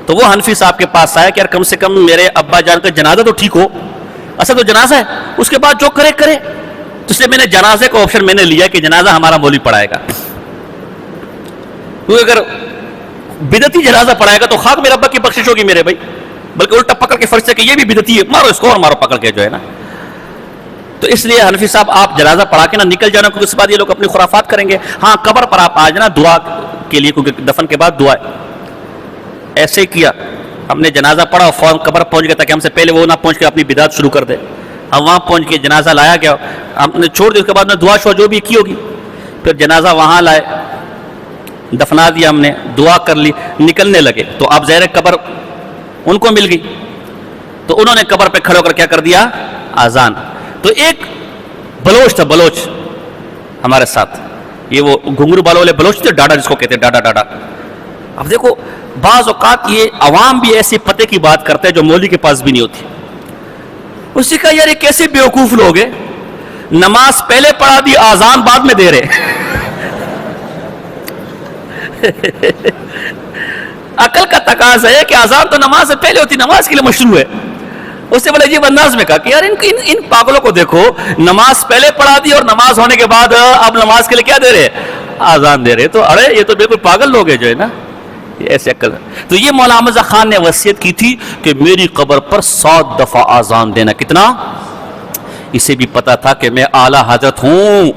تو وہ حنفی صاحب کے پاس آیا کہ یار کم سے کم میرے ابا جان کا جنازہ تو ٹھیک ہو، اصل تو جنازہ ہے، اس کے بعد جو کرے کرے. تو اس لیے میں نے جنازے کا آپشن میں نے لیا کہ جنازہ ہمارا مولوی پڑھائے گا. کیونکہ اگر بدعتی جنازہ پڑھائے گا تو خاک میرے ابا کی بخشش ہوگی میرے بھائی، بلکہ الٹا پکڑ کے فرشتے کہ یہ بھی بدعتی ہے، مارو اس کو اور مارو پکڑ کے جو ہے نا. تو اس لیے حنفی صاحب آپ جنازہ پڑھا کے نہ نکل جانا، کیونکہ اس کے بعد یہ لوگ اپنی خرافات کریں گے. ہاں قبر پر آپ آ جانا دعا کے لیے، کیونکہ دفن کے بعد دعا ہے. ایسے ہی کیا ہم نے جنازہ پڑھا اور فوراً قبر پہنچ گیا تاکہ ہم سے پہلے وہ نہ پہنچ کے اپنی بدعت شروع کر دے. ہم وہاں پہنچ کے جنازہ لایا گیا، ہم نے چھوڑ دیا، اس کے بعد میں دعا شعا جو بھی کی ہوگی. پھر جنازہ وہاں لائے، دفنا دیا ہم نے، دعا کر لی، نکلنے لگے تو اب ظاہر قبر ان کو مل گئی. تو انہوں نے قبر پہ کھڑے ہو کر کیا کر دیا؟ اذان. تو ایک بلوچ تھا، بلوچ ہمارے ساتھ، یہ وہ گھنگرو بالوں والے بلوچ تھے، ڈاڈا جس کو کہتے ہیں، ڈاڈا ڈاڈا. اب دیکھو بعض اوقات یہ عوام بھی ایسی پتے کی بات کرتے ہیں جو مولوی کے پاس بھی نہیں ہوتی. اس نے کہا یار یہ کیسے بیوقوف لوگ ہیں، نماز پہلے پڑھا دی، اذان بعد میں دے رہے. عقل کا تقاضا ہے کہ اذان تو نماز سے پہلے ہوتی، نماز کے لیے مشروع ہے. اس سے بڑے عجیب انداز میں کہا کہ یار ان پاگلوں کو دیکھو، نماز پہلے پڑھا دی اور نماز ہونے کے بعد اب نماز کے لیے کیا دے رہے؟ اذان دے رہے. تو ارے یہ تو بالکل پاگل لوگ ہیں جو ہے نا، یہ ایسے عقل. تو یہ مولانا احمد رضا خان نے وصیت کی تھی کہ میری قبر پر 100 دفعہ اذان دینا. کتنا؟ اسے بھی پتا تھا کہ میں اعلیٰ حضرت ہوں،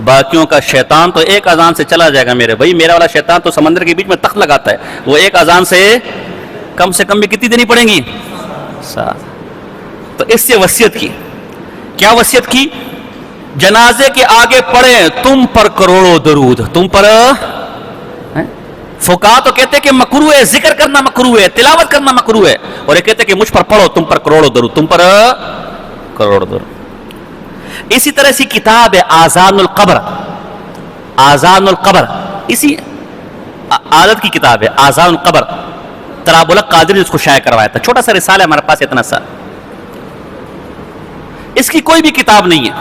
باقیوں کا شیطان تو ایک اذان سے چلا جائے گا میرے بھائی. میرا والا شیطان تو سمندر کے بیچ میں تخت لگاتا ہے، وہ ایک اذان سے کم بھی کتنی دینی پڑیں گی؟ 7. تو اس سے وصیت کی. کیا وصیت کی؟ جنازے کے آگے پڑھیں تم پر کروڑوں درود. تم پر فقہا تو کہتے کہ مکروہ ہے، ذکر کرنا مکروہ ہے، تلاوت کرنا مکروہ ہے، اور یہ کہتے کہ مجھ پر پڑھو تم پر کروڑوں درود، تم پر کروڑوں درود. اسی طرح سی کتاب ہے آذان القبر. آذان القبر اسی عادت کی کتاب ہے، آذان القبر. تراب الحق قادری نے اس کو شائع کروایا تھا. چھوٹا سا رسالہ ہے ہمارے پاس، اتنا سا. اس کی کوئی بھی کتاب نہیں ہے.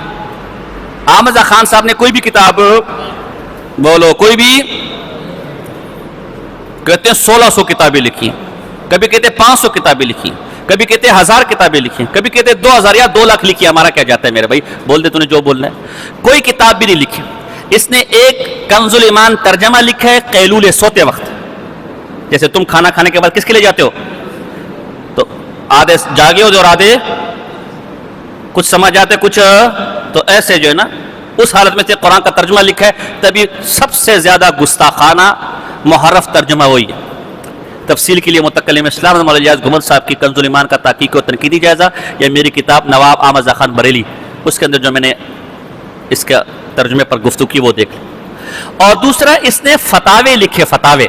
احمد خان صاحب نے کوئی بھی کتاب بولو، کوئی بھی کہتے ہیں 1600 کتابیں لکھی، کبھی کہتے ہیں 500 کتابیں لکھی، کبھی کہتے ہیں 1000 کتابیں لکھی، کبھی کہتے ہیں 2000 یا 2 لاکھ لکھی. ہمارا کیا جاتا ہے میرے بھائی، بول دے تو نے جو بولنا ہے. کوئی کتاب بھی نہیں لکھی. اس نے ایک کنز الایمان ترجمہ لکھا ہے قیلولے سوتے وقت. جیسے تم کھانا کھانے کے بعد کس کے لیے جاتے ہو؟ تو آدھے جاگے ہوتے اور آدھے کچھ سمجھ جاتے کچھ، تو ایسے جو ہے نا اس حالت میں سے قرآن کا ترجمہ لکھا ہے. تبھی سب سے زیادہ گستاخانہ محرف ترجمہ وہی ہے. تفصیل کے لیے متکلم اسلام مولانا الیاس گھمر صاحب کی کنز الایمان کا تحقیق و تنقیدی جائزہ، یا میری کتاب نواب احمد رضا خان بریلی، اس کے اندر جو میں نے اس کا ترجمے پر گفتگو کی وہ دیکھ لیں. اور دوسرا اس نے فتاوے لکھے. فتاوے.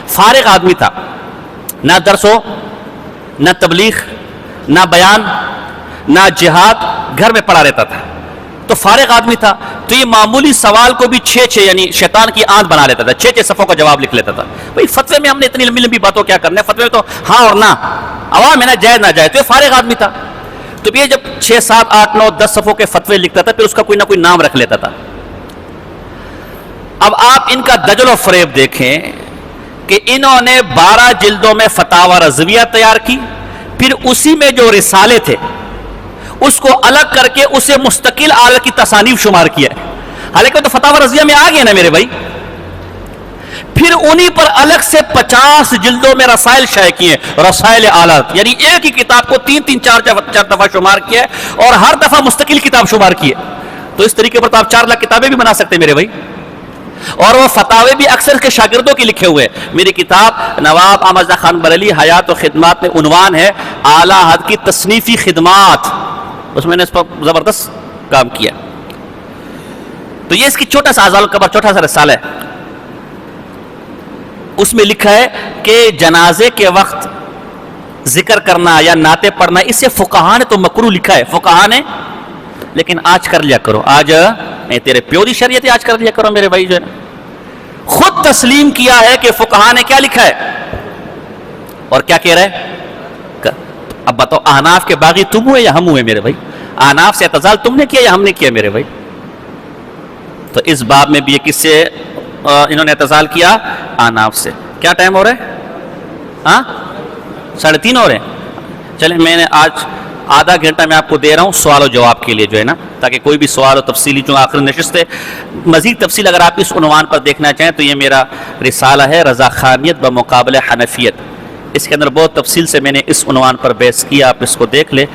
فارغ آدمی تھا، نہ درس ہو، نہ تبلیغ، نہ بیان، نہ جہاد، گھر میں پڑا رہتا تھا. تو فارغ آدمی تھا، تو یہ معمولی سوال کو بھی 6 یعنی شیطان کی آنت بنا لیتا تھا. 6 صفوں کا جواب لکھ لیتا تھا. بھئی فتوے میں ہم نے اتنی لمبی باتوں کیا کرنا ہے، فتوے میں تو ہاں اور نہ، عوام ہے نا، جائز نہ جائز. تو یہ فارغ آدمی تھا. تو یہ جب 6 7 8 9 10 صفوں کے فتوے لکھتا تھا، پھر اس کا کوئی نہ کوئی نام رکھ لیتا تھا. اب آپ ان کا دجل و فریب دیکھیں کہ انہوں نے 12 جلدوں میں فتاوی رضویہ تیار کی، پھر اسی میں جو رسالے تھے اس کو الگ کر کے اسے مستقل آلت کی تصانیف شمار کیا ہے. حالانکہ تو فتاوی رضویہ میں آ گئے نا میرے بھائی. پھر انہی پر الگ سے 50 جلدوں میں رسائل شائع کیے، رسائل آلات، یعنی ایک ہی کتاب کو 3 4 دفعہ شمار کیا ہے اور ہر دفعہ مستقل کتاب شمار کی ہے. تو اس طریقے پر تو آپ 4 لاکھ کتابیں بھی بنا سکتے میرے بھائی. اور وہ فتاوے بھی اکثر کے شاگردوں کے لکھے ہوئے. میری کتاب نواب احمد رضا خان بریلی حیات و خدمات میں عنوان ہے اعلیٰ حد کی تصنیفی خدمات، اس میں نے اس پر زبردست کام کیا. تو یہ اس کی چھوٹا سا آذان القبر، چھوٹا سا رسالہ ہے. اس میں لکھا ہے کہ جنازے کے وقت ذکر کرنا یا نعتیں پڑھنا، اسے فقہا نے تو مکروہ لکھا ہے، فقہا نے، لیکن آج کر لیا کرو. آج نہیں، تیرے پیو دی شریعت ہے، آج کر لیا کرو میرے بھائی. جو ہے نا خود تسلیم کیا ہے کہ فقہا نے کیا لکھا ہے اور کیا کہہ رہا ہے. اب بتاؤ احناف کے باغی تم ہوئے یا ہم ہوئے میرے بھائی؟ احناف سے اعتزال تم نے کیا یا ہم نے کیا میرے بھائی؟ تو اس باب میں بھی یہ کس سے انہوں نے اعتزال کیا؟ احناف سے. کیا ٹائم ہو رہا ہے؟ ہاں 3:30 ہو رہے ہیں. چلیں میں نے آج آدھا گھنٹہ میں آپ کو دے رہا ہوں سوال و جواب کے لیے جو ہے نا، تاکہ کوئی بھی سوال و تفصیلی جو آخری نشست ہے. مزید تفصیل اگر آپ اس عنوان پر دیکھنا چاہیں تو یہ میرا رسالہ ہے رضا خانیت بمقابل حنفیت. اس کے اندر بہت تفصیل سے میں نے اس عنوان پر بحث کیا، آپ اس کو دیکھ لیں.